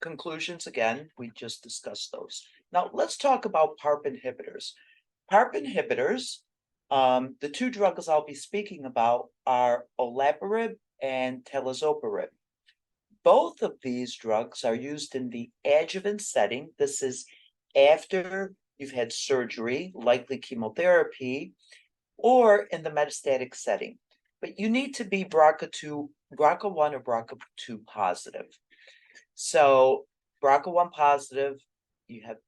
conclusions again, we just discussed those. Now let's talk about PARP inhibitors. PARP inhibitors, the two drugs I'll be speaking about are olaparib and talazoparib. Both of these drugs are used in the adjuvant setting. This is after you've had surgery, likely chemotherapy, or in the metastatic setting. But you need to be BRCA1 or BRCA2 positive. So BRCA1 positive, you have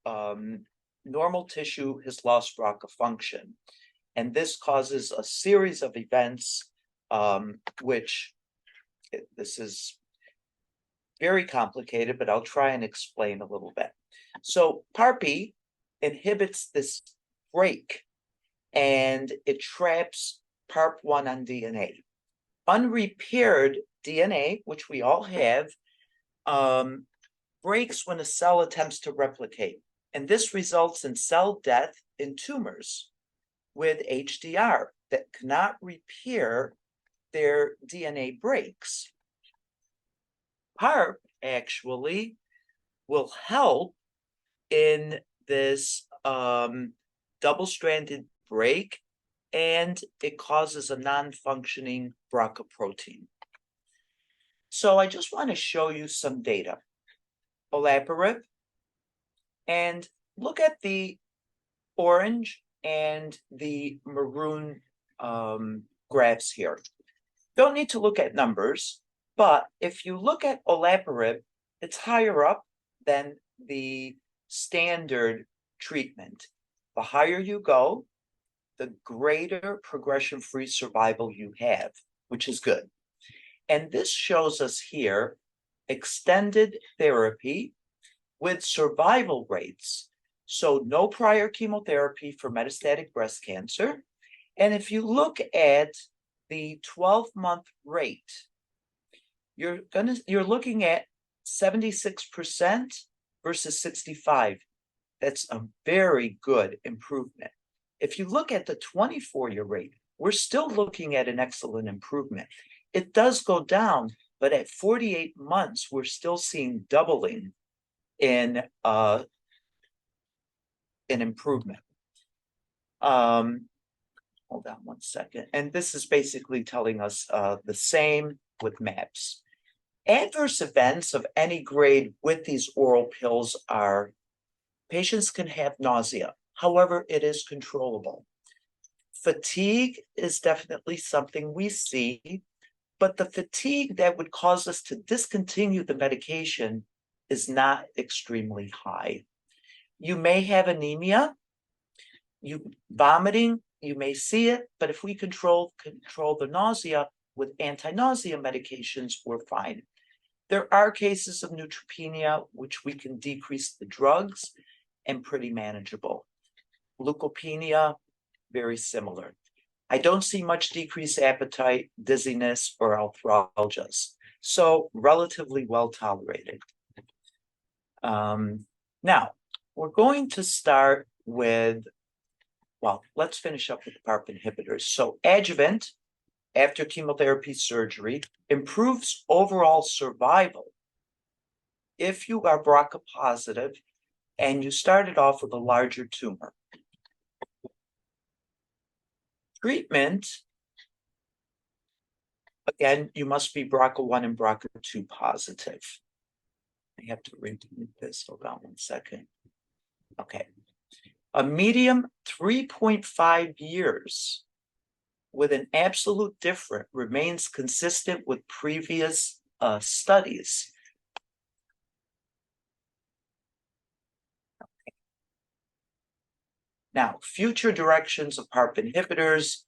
normal tissue has lost BRCA function. And this causes a series of events, which this is very complicated, but I'll try and explain a little bit. So PARP inhibits this break and it traps PARP1 on DNA. Unrepaired DNA, which we all have, breaks when a cell attempts to replicate. And this results in cell death in tumors with HDR that cannot repair their DNA breaks. PARP actually will help in this double-stranded break, and it causes a non-functioning BRCA protein. So I just want to show you some data. Olaparib, and look at the orange and the maroon graphs here. Don't need to look at numbers, but if you look at olaparib, it's higher up than the standard treatment. The higher you go, the greater progression-free survival you have, which is good. And this shows us here extended therapy with survival rates. So no prior chemotherapy for metastatic breast cancer. And if you look at the 12-month rate, you're looking at 76% versus 65. That's a very good improvement. If you look at the 24-year rate, we're still looking at an excellent improvement. It does go down, but at 48 months, we're still seeing doubling in an improvement. Hold on one second. And this is basically telling us the same with MAPS. Adverse events of any grade with these oral pills are patients can have nausea. However, it is controllable. Fatigue is definitely something we see, but the fatigue that would cause us to discontinue the medication is not extremely high. You may have anemia, vomiting, you may see it, but if we control the nausea with anti-nausea medications, we're fine. There are cases of neutropenia, which we can decrease the drugs and pretty manageable. Leukopenia, very similar. I don't see much decreased appetite, dizziness, or arthralgias. So relatively well tolerated. Now, we're going to start with, well, let's finish up with the PARP inhibitors. So adjuvant, after chemotherapy surgery, improves overall survival if you are BRCA positive and you started off with a larger tumor. Treatment, again, you must be BRCA1 and BRCA2 positive. I have to read this. Hold on one second. Okay. A medium 3.5 years with an absolute difference remains consistent with previous studies. Okay. Now, future directions of PARP inhibitors,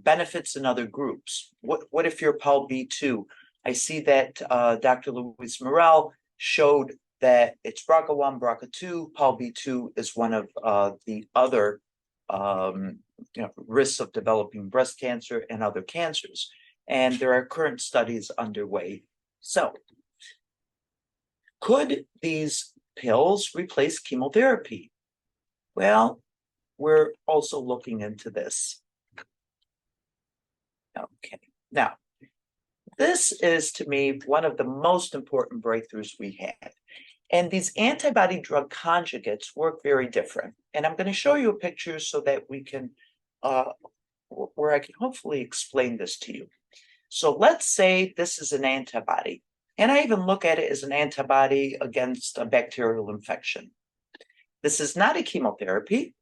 benefits in other groups. What if you're PAL-B2? I see that Dr. Luis Morel showed that it's BRCA1, BRCA2, PAL-B2 is one of the other risks of developing breast cancer and other cancers. And there are current studies underway. So, could these pills replace chemotherapy? Well, we're also looking into this. Okay, now, this is to me one of the most important breakthroughs we had. And these antibody drug conjugates work very different. And I'm going to show you a picture so that we can, where I can hopefully explain this to you. So let's say this is an antibody, and I even look at it as an antibody against a bacterial infection. This is not a chemotherapy,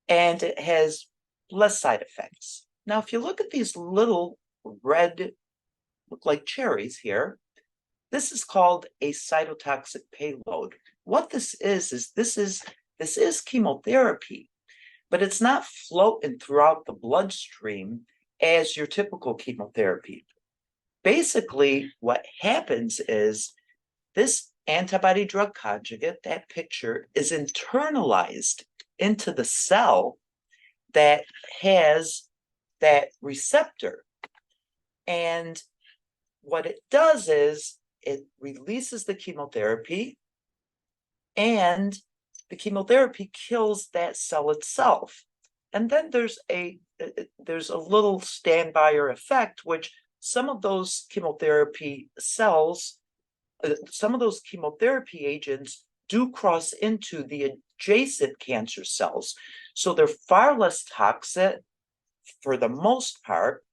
and it has less side effects. Now, if you look at these little red, look like cherries here, this is called a cytotoxic payload. What this is this is chemotherapy, but it's not floating throughout the bloodstream as your typical chemotherapy. Basically, what happens is this antibody drug conjugate, that picture, is internalized into the cell that has that receptor. And what it does is it releases the chemotherapy, and the chemotherapy kills that cell itself. And then there's a little standby or effect, which some of those chemotherapy cells, some of those chemotherapy agents do cross into the adjacent cancer cells. So they're far less toxic for the most part.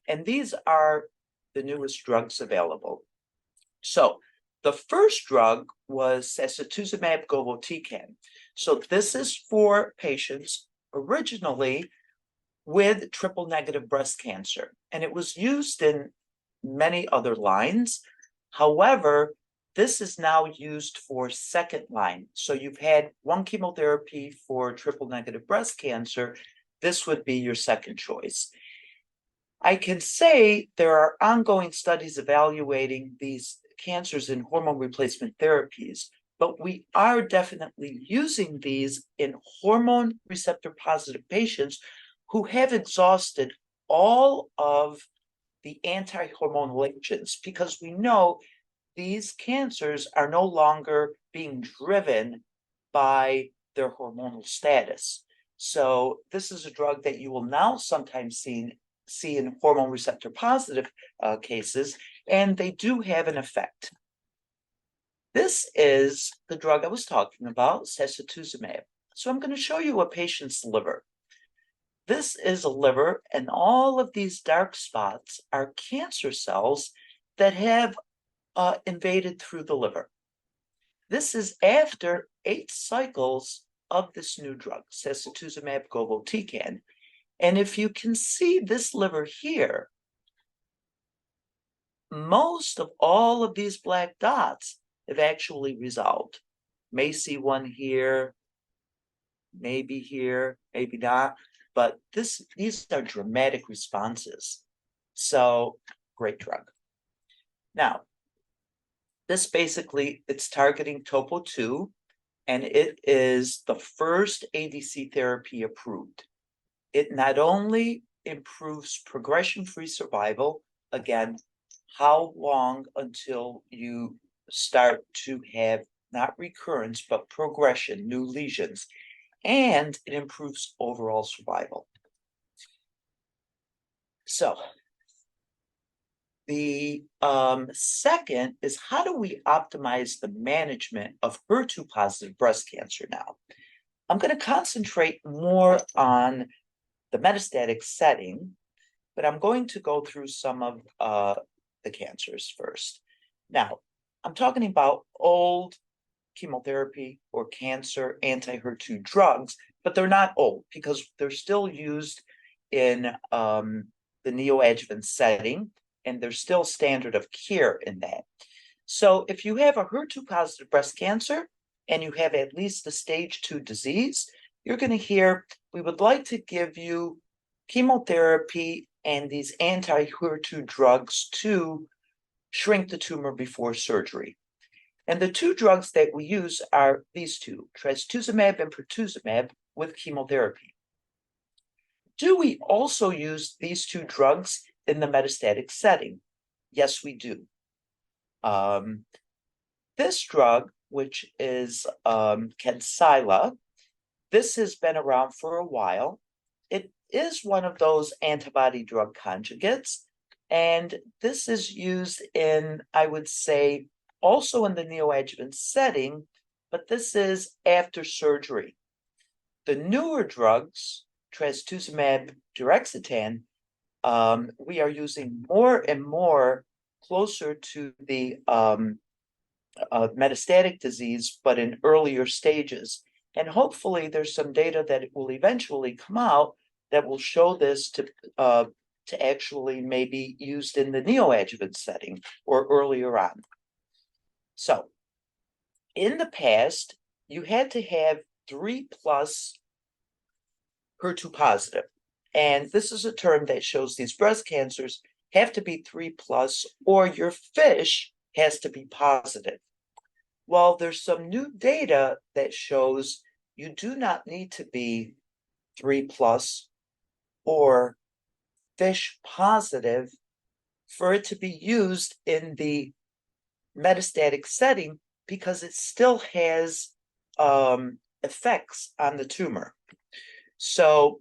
And these are the newest drugs available. So the first drug was sacituzumab govitecan. So this is for patients originally with triple negative breast cancer, and it was used in many other lines. However, this is now used for second line. So you've had one chemotherapy for triple negative breast cancer, this would be your second choice. I can say there are ongoing studies evaluating these cancers in hormone replacement therapies, but we are definitely using these in hormone receptor positive patients who have exhausted all of the anti-hormonal agents, because we know these cancers are no longer being driven by their hormonal status. So this is a drug that you will now sometimes see in hormone receptor positive cases, and they do have an effect. This is the drug I was talking about, sacituzumab. So I'm going to show you a patient's liver. This is a liver, and all of these dark spots are cancer cells that have invaded through the liver. This is after 8 cycles of this new drug, sacituzumab govitecan. And if you can see this liver here, most of all of these black dots have actually resolved. May see one here, maybe here, maybe not, but these are dramatic responses. So, great drug. Now, this basically, it's targeting TOPO2, and it is the first ADC therapy approved. It not only improves progression-free survival, again, how long until you start to have not recurrence, but progression, new lesions, and it improves overall survival. So, The second is, how do we optimize the management of HER2 positive breast cancer now? I'm going to concentrate more on the metastatic setting, but I'm going to go through some of the cancers first. Now, I'm talking about old chemotherapy or cancer anti-HER2 drugs, but they're not old because they're still used in the neoadjuvant setting, and they're still standard of care in that. So if you have a HER2 positive breast cancer and you have at least a stage 2 disease, you're going to hear, we would like to give you chemotherapy and these anti-HER2 drugs to shrink the tumor before surgery. And the two drugs that we use are these two, trastuzumab and pertuzumab with chemotherapy. Do we also use these two drugs in the metastatic setting? Yes, we do. This drug, which is Kadcyla, this has been around for a while. It is one of those antibody drug conjugates, and this is used in, I would say, also in the neoadjuvant setting, but this is after surgery. The newer drugs, trastuzumab deruxtecan, we are using more and more closer to the metastatic disease, but in earlier stages. And hopefully there's some data that will eventually come out that will show this to actually maybe used in the neoadjuvant setting or earlier on. So in the past, you had to have 3+ HER2 positive. And this is a term that shows these breast cancers have to be 3+, or your FISH has to be positive. Well, there's some new data that shows you do not need to be 3+ or FISH positive for it to be used in the metastatic setting, because it still has effects on the tumor. So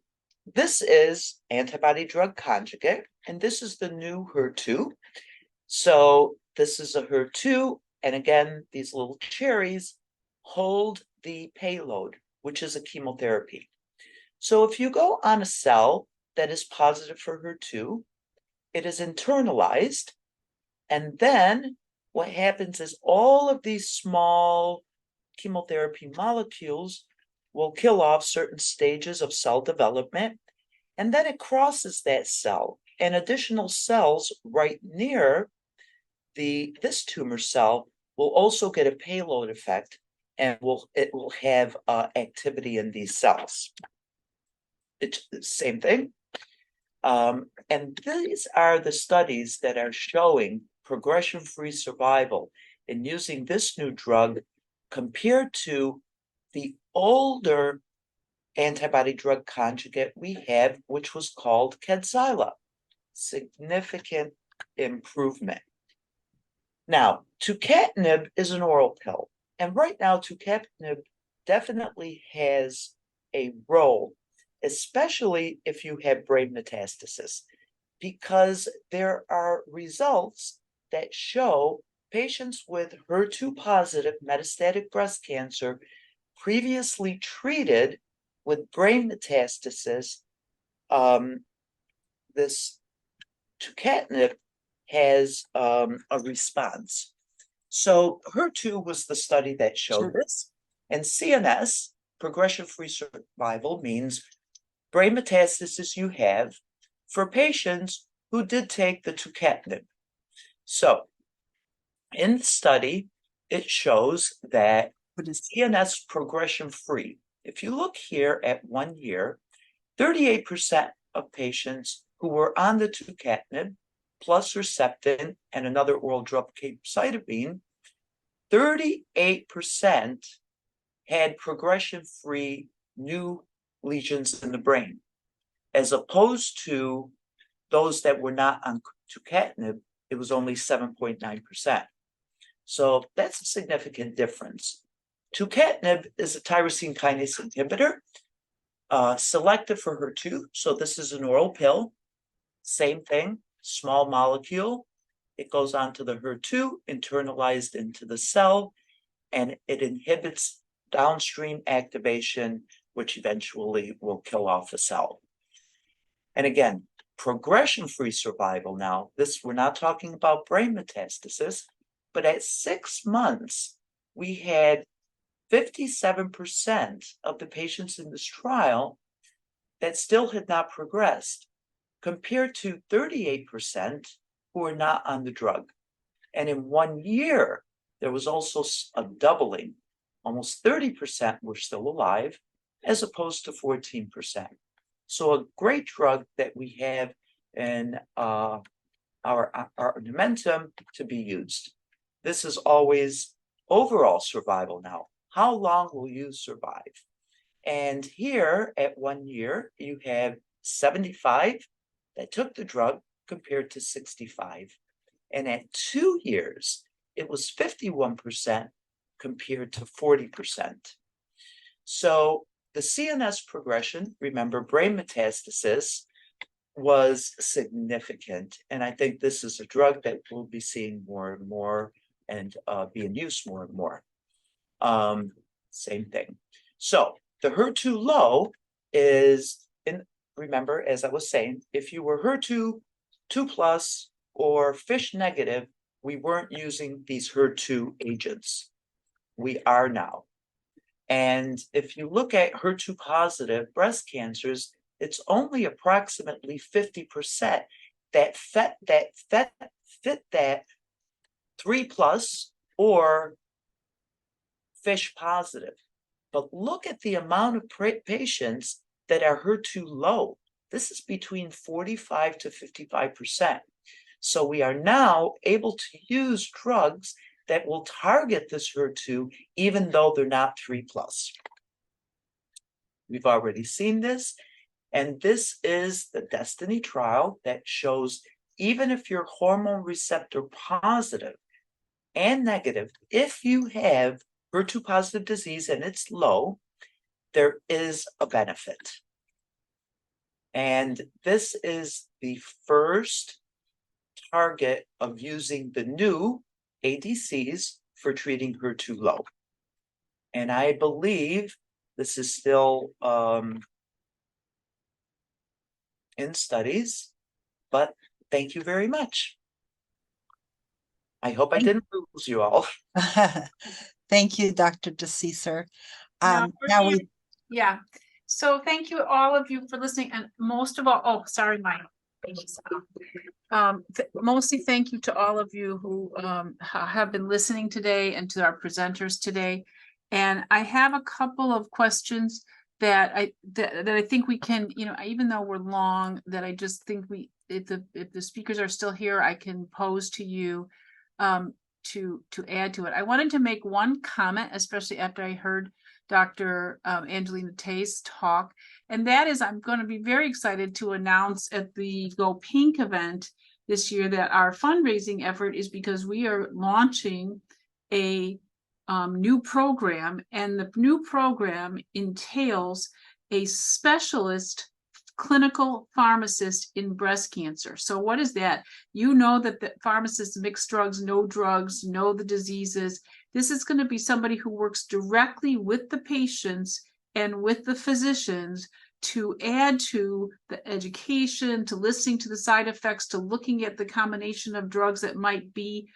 this is antibody drug conjugate, and this is the new HER2. So this is a HER2, and again, these little cherries hold the payload, which is a chemotherapy. So if you go on a cell that is positive for HER2, it is internalized, and then what happens is all of these small chemotherapy molecules will kill off certain stages of cell development, and then it crosses that cell, and additional cells right near this tumor cell will also get a payload effect, and it will have activity in these cells. It's the same thing. And these are the studies that are showing progression-free survival in using this new drug compared to the older antibody drug conjugate we had, which was called Kadcyla. Significant improvement. Now, tucatinib is an oral pill, and right now tucatinib definitely has a role, especially if you have brain metastasis, because there are results that show patients with HER2 positive metastatic breast cancer previously treated with brain metastasis, this tucatinib has a response. So HER2 was the study that showed this, and CNS, progression-free survival, means brain metastasis you have for patients who did take the tucatinib. So in the study, it shows that CNS progression-free. If you look here at 1 year, 38% of patients who were on the tucatinib plus Herceptin and another oral drug, capecitabine, 38% had progression-free new lesions in the brain, as opposed to those that were not on tucatinib, it was only 7.9%. So that's a significant difference. Tucatinib is a tyrosine kinase inhibitor, selective for HER2. So this is an oral pill. Same thing, small molecule. it goes on to the HER2, internalized into the cell, and it inhibits downstream activation, which eventually will kill off the cell. And again, progression-free survival now, we're not talking about brain metastasis, but at 6 months, we had 57% of the patients in this trial that still had not progressed, compared to 38% who were not on the drug. And in 1 year, there was also a doubling. Almost 30% were still alive, as opposed to 14%. So a great drug that we have in our momentum to be used. This is always overall survival now. How long will you survive? And here at 1 year, you have 75 that took the drug compared to 65. And at 2 years, it was 51% compared to 40%. So the CNS progression, remember brain metastasis, was significant. And I think this is a drug that we'll be seeing more and more and being used more and more. Same thing. So the HER2 low is, remember, as I was saying, if you were HER2 2+ or FISH negative, we weren't using these HER2 agents. We are now. And if you look at HER2 positive breast cancers, it's only approximately 50% that fit that 3+ or FISH positive. But look at the amount of patients that are HER2 low. This is between 45 to 55%. So we are now able to use drugs that will target this HER2, even though they're not 3+. We've already seen this, and this is the Destiny trial that shows even if you're hormone receptor positive and negative, if you have HER2 positive disease and it's low, there is a benefit. And this is the first target of using the new ADCs for treating HER2 low. And I believe this is still in studies, but thank you very much. I hope I didn't lose you all. Thank you, Dr. DeCesar. No, Now we yeah. So thank you all of you for listening, and most of all, oh, sorry, Mike. Mostly thank you to all of you who have been listening today and to our presenters today. And I have a couple of questions that I think we can, even though we're long, that I just think if the speakers are still here, I can pose to you to add to it. I wanted to make one comment, especially after I heard Dr. Angelina Tay's talk, and that is I'm going to be very excited to announce at the Go Pink event this year that our fundraising effort is because we are launching a new program, and the new program entails a specialist clinical pharmacist in breast cancer. So what is that? You know that the pharmacists mix drugs, know the diseases. This is going to be somebody who works directly with the patients and with the physicians to add to the education, to listening to the side effects, to looking at the combination of drugs that might be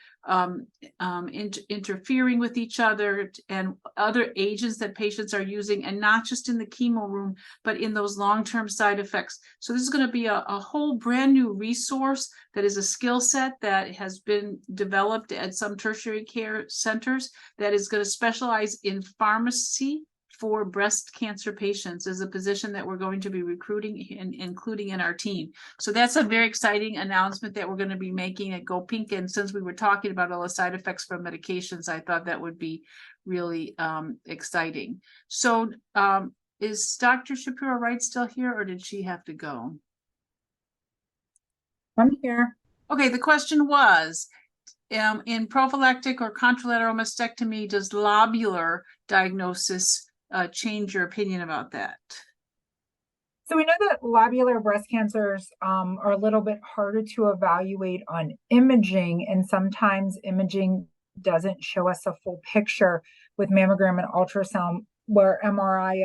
interfering with each other and other agents that patients are using, and not just in the chemo room, but in those long-term side effects. So this is going to be a whole brand new resource that is a skill set that has been developed at some tertiary care centers that is going to specialize in pharmacy for breast cancer patients as a position that we're going to be recruiting and including in our team. So that's a very exciting announcement that we're going to be making at Go Pink. And since we were talking about all the side effects from medications, I thought that would be really exciting. So is Dr. Shapiro Wright still here, or did she have to go? I'm here. Okay, the question was, in prophylactic or contralateral mastectomy, does lobular diagnosis change your opinion about that? So we know that lobular breast cancers are a little bit harder to evaluate on imaging, and sometimes imaging doesn't show us a full picture with mammogram and ultrasound, where MRI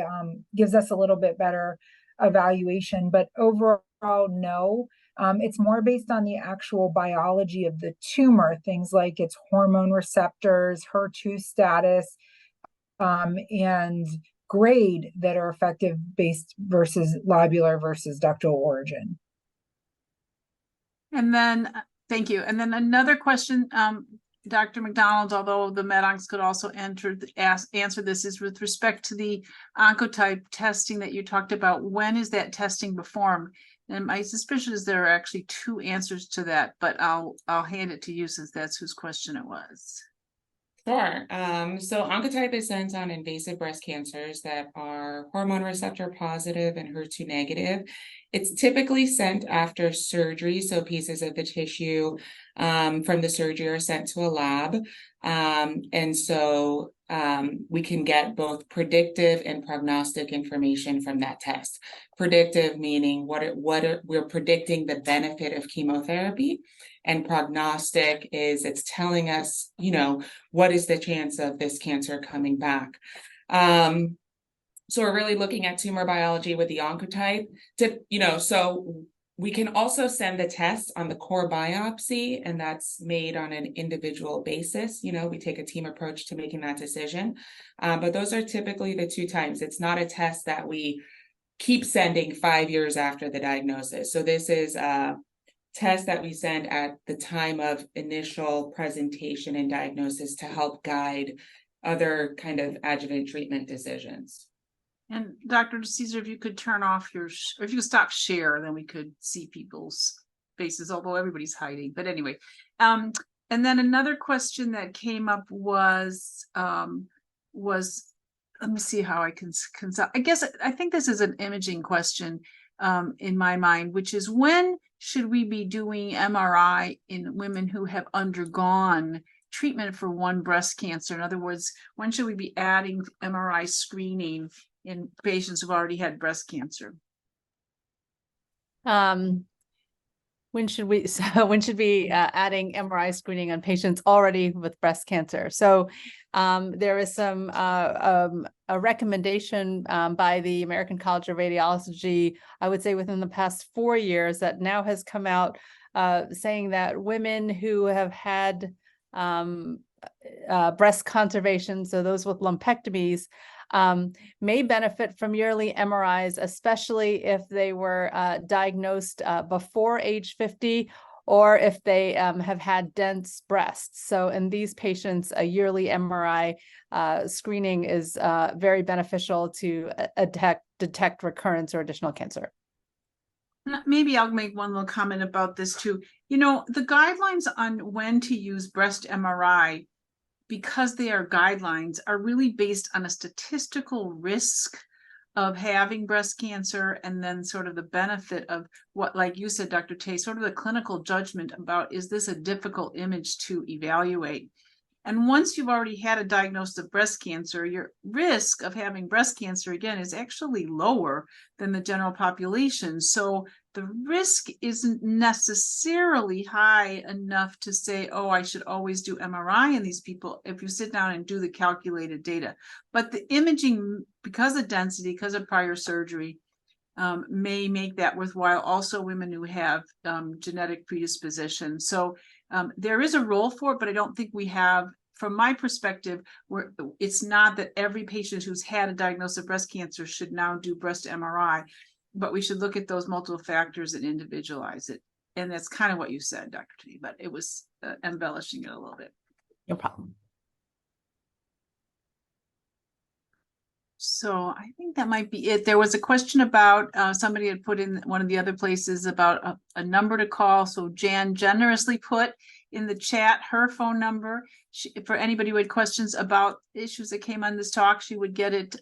gives us a little bit better evaluation. But overall, no. It's more based on the actual biology of the tumor, things like its hormone receptors, HER2 status, and grade that are effective based versus lobular versus ductal origin. And then, thank you. And then another question, Dr. McDonald, although the MedOncs could also answer this, is with respect to the oncotype testing that you talked about. When is that testing performed? And my suspicion is there are actually two answers to that, but I'll hand it to you since that's whose question it was. Sure. So Oncotype is sent on invasive breast cancers that are hormone receptor positive and HER2 negative. It's typically sent after surgery, so pieces of the tissue from the surgery are sent to a lab. And so we can get both predictive and prognostic information from that test. Predictive meaning we're predicting the benefit of chemotherapy, and prognostic is it's telling us, you know, what is the chance of this cancer coming back. So we're really looking at tumor biology with the oncotype to, you know, so we can also send the test on the core biopsy, and that's made on an individual basis. You know, we take a team approach to making that decision. But those are typically the two times. It's not a test that we keep sending 5 years after the diagnosis. So this is a test that we send at the time of initial presentation and diagnosis to help guide other kind of adjuvant treatment decisions. And Dr. Caesar, if you could turn off or if you could stop share, then we could see people's faces, although everybody's hiding. But anyway, and then another question that came up was let me see how I can I think this is an imaging question in my mind, which is when should we be doing MRI in women who have undergone treatment for one breast cancer? In other words, when should we be adding MRI screening in patients who've already had breast cancer? When should we adding MRI screening on patients already with breast cancer? So there is a recommendation by the American College of Radiology, I would say within the past 4 years, that now has come out saying that women who have had breast conservation, so those with lumpectomies, may benefit from yearly MRIs, especially if they were diagnosed before age 50 or if they have had dense breasts. So in these patients, a yearly MRI screening is very beneficial to detect recurrence or additional cancer. Maybe I'll make one little comment about this too. You know, the guidelines on when to use breast MRI, because they are guidelines, are really based on a statistical risk of having breast cancer, and then sort of the benefit of what, like you said, Dr. Tay, sort of the clinical judgment about, is this a difficult image to evaluate? And once you've already had a diagnosis of breast cancer, your risk of having breast cancer again is actually lower than the general population. So the risk isn't necessarily high enough to say, oh, I should always do MRI in these people if you sit down and do the calculated data. But the imaging, because of density, because of prior surgery, may make that worthwhile. Also, women who have genetic predisposition. So there is a role for it, but I don't think we have, from my perspective, where it's not that every patient who's had a diagnosis of breast cancer should now do breast MRI, but we should look at those multiple factors and individualize it. And that's kind of what you said, Dr. T, but it was embellishing it a little bit. No problem. So I think that might be it. There was a question about somebody had put in one of the other places about a number to call. So Jan generously put in the chat her phone number. For anybody who had questions about issues that came on this talk, she would get it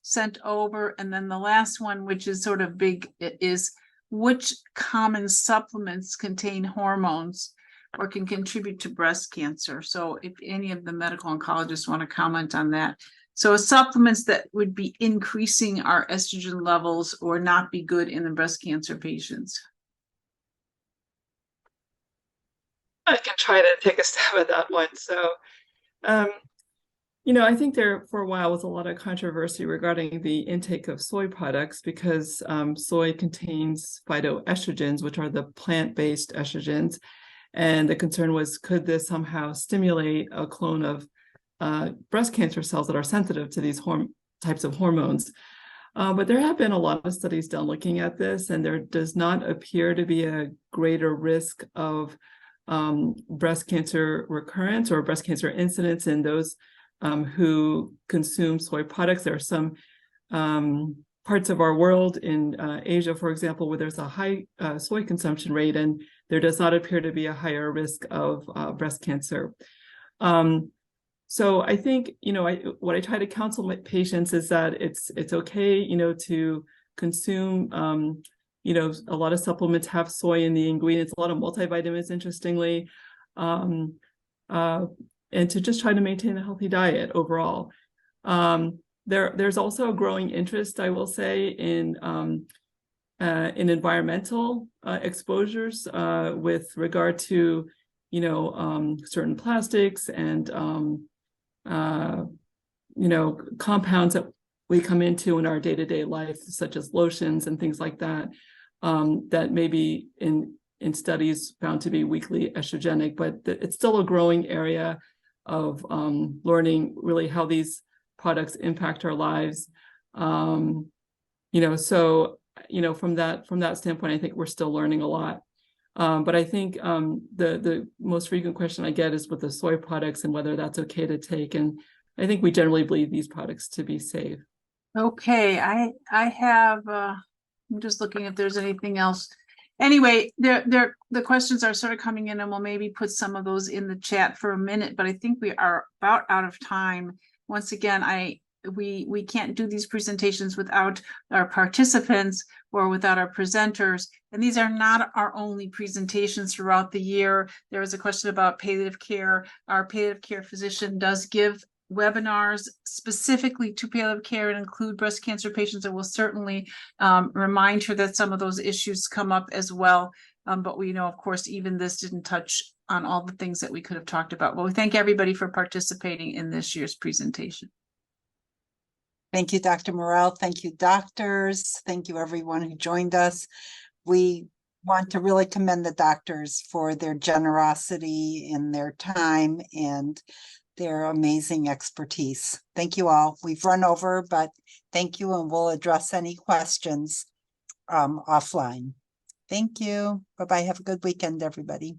sent over. And then the last one, which is sort of big, is which common supplements contain hormones or can contribute to breast cancer? So if any of the medical oncologists want to comment on that. So supplements that would be increasing our estrogen levels or not be good in the breast cancer patients. I can try to take a stab at that one. So, I think there for a while was a lot of controversy regarding the intake of soy products because soy contains phytoestrogens, which are the plant-based estrogens. And the concern was, could this somehow stimulate a clone of breast cancer cells that are sensitive to these types of hormones? But there have been a lot of studies done looking at this, and there does not appear to be a greater risk of breast cancer recurrence or breast cancer incidence in those who consume soy products. There are some parts of our world in Asia, for example, where there's a high soy consumption rate, and there does not appear to be a higher risk of breast cancer. So I think, what I try to counsel my patients is that it's okay, to consume, a lot of supplements have soy in the ingredients, a lot of multivitamins, interestingly, and to just try to maintain a healthy diet overall. There's also a growing interest, I will say, in environmental exposures with regard to, certain plastics and compounds that we come into in our day-to-day life, such as lotions and things like that, that may be in studies found to be weakly estrogenic, but it's still a growing area of learning really how these products impact our lives. So from that standpoint, I think we're still learning a lot. But I think the most frequent question I get is with the soy products and whether that's okay to take. And I think we generally believe these products to be safe. Okay, I have, I'm just looking if there's anything else. Anyway, the questions are sort of coming in, and we'll maybe put some of those in the chat for a minute, but I think we are about out of time. Once again, we can't do these presentations without our participants or without our presenters. And these are not our only presentations throughout the year. There was a question about palliative care. Our palliative care physician does give webinars specifically to palliative care and include breast cancer patients, and will certainly remind her that some of those issues come up as well. But we know, of course, even this didn't touch on all the things that we could have talked about. Well, we thank everybody for participating in this year's presentation. Thank you, Dr. Morell. Thank you, doctors. Thank you, everyone who joined us. We want to really commend the doctors for their generosity in their time and their amazing expertise. Thank you all. We've run over, but thank you, and we'll address any questions offline. Thank you. Bye-bye. Have a good weekend, everybody.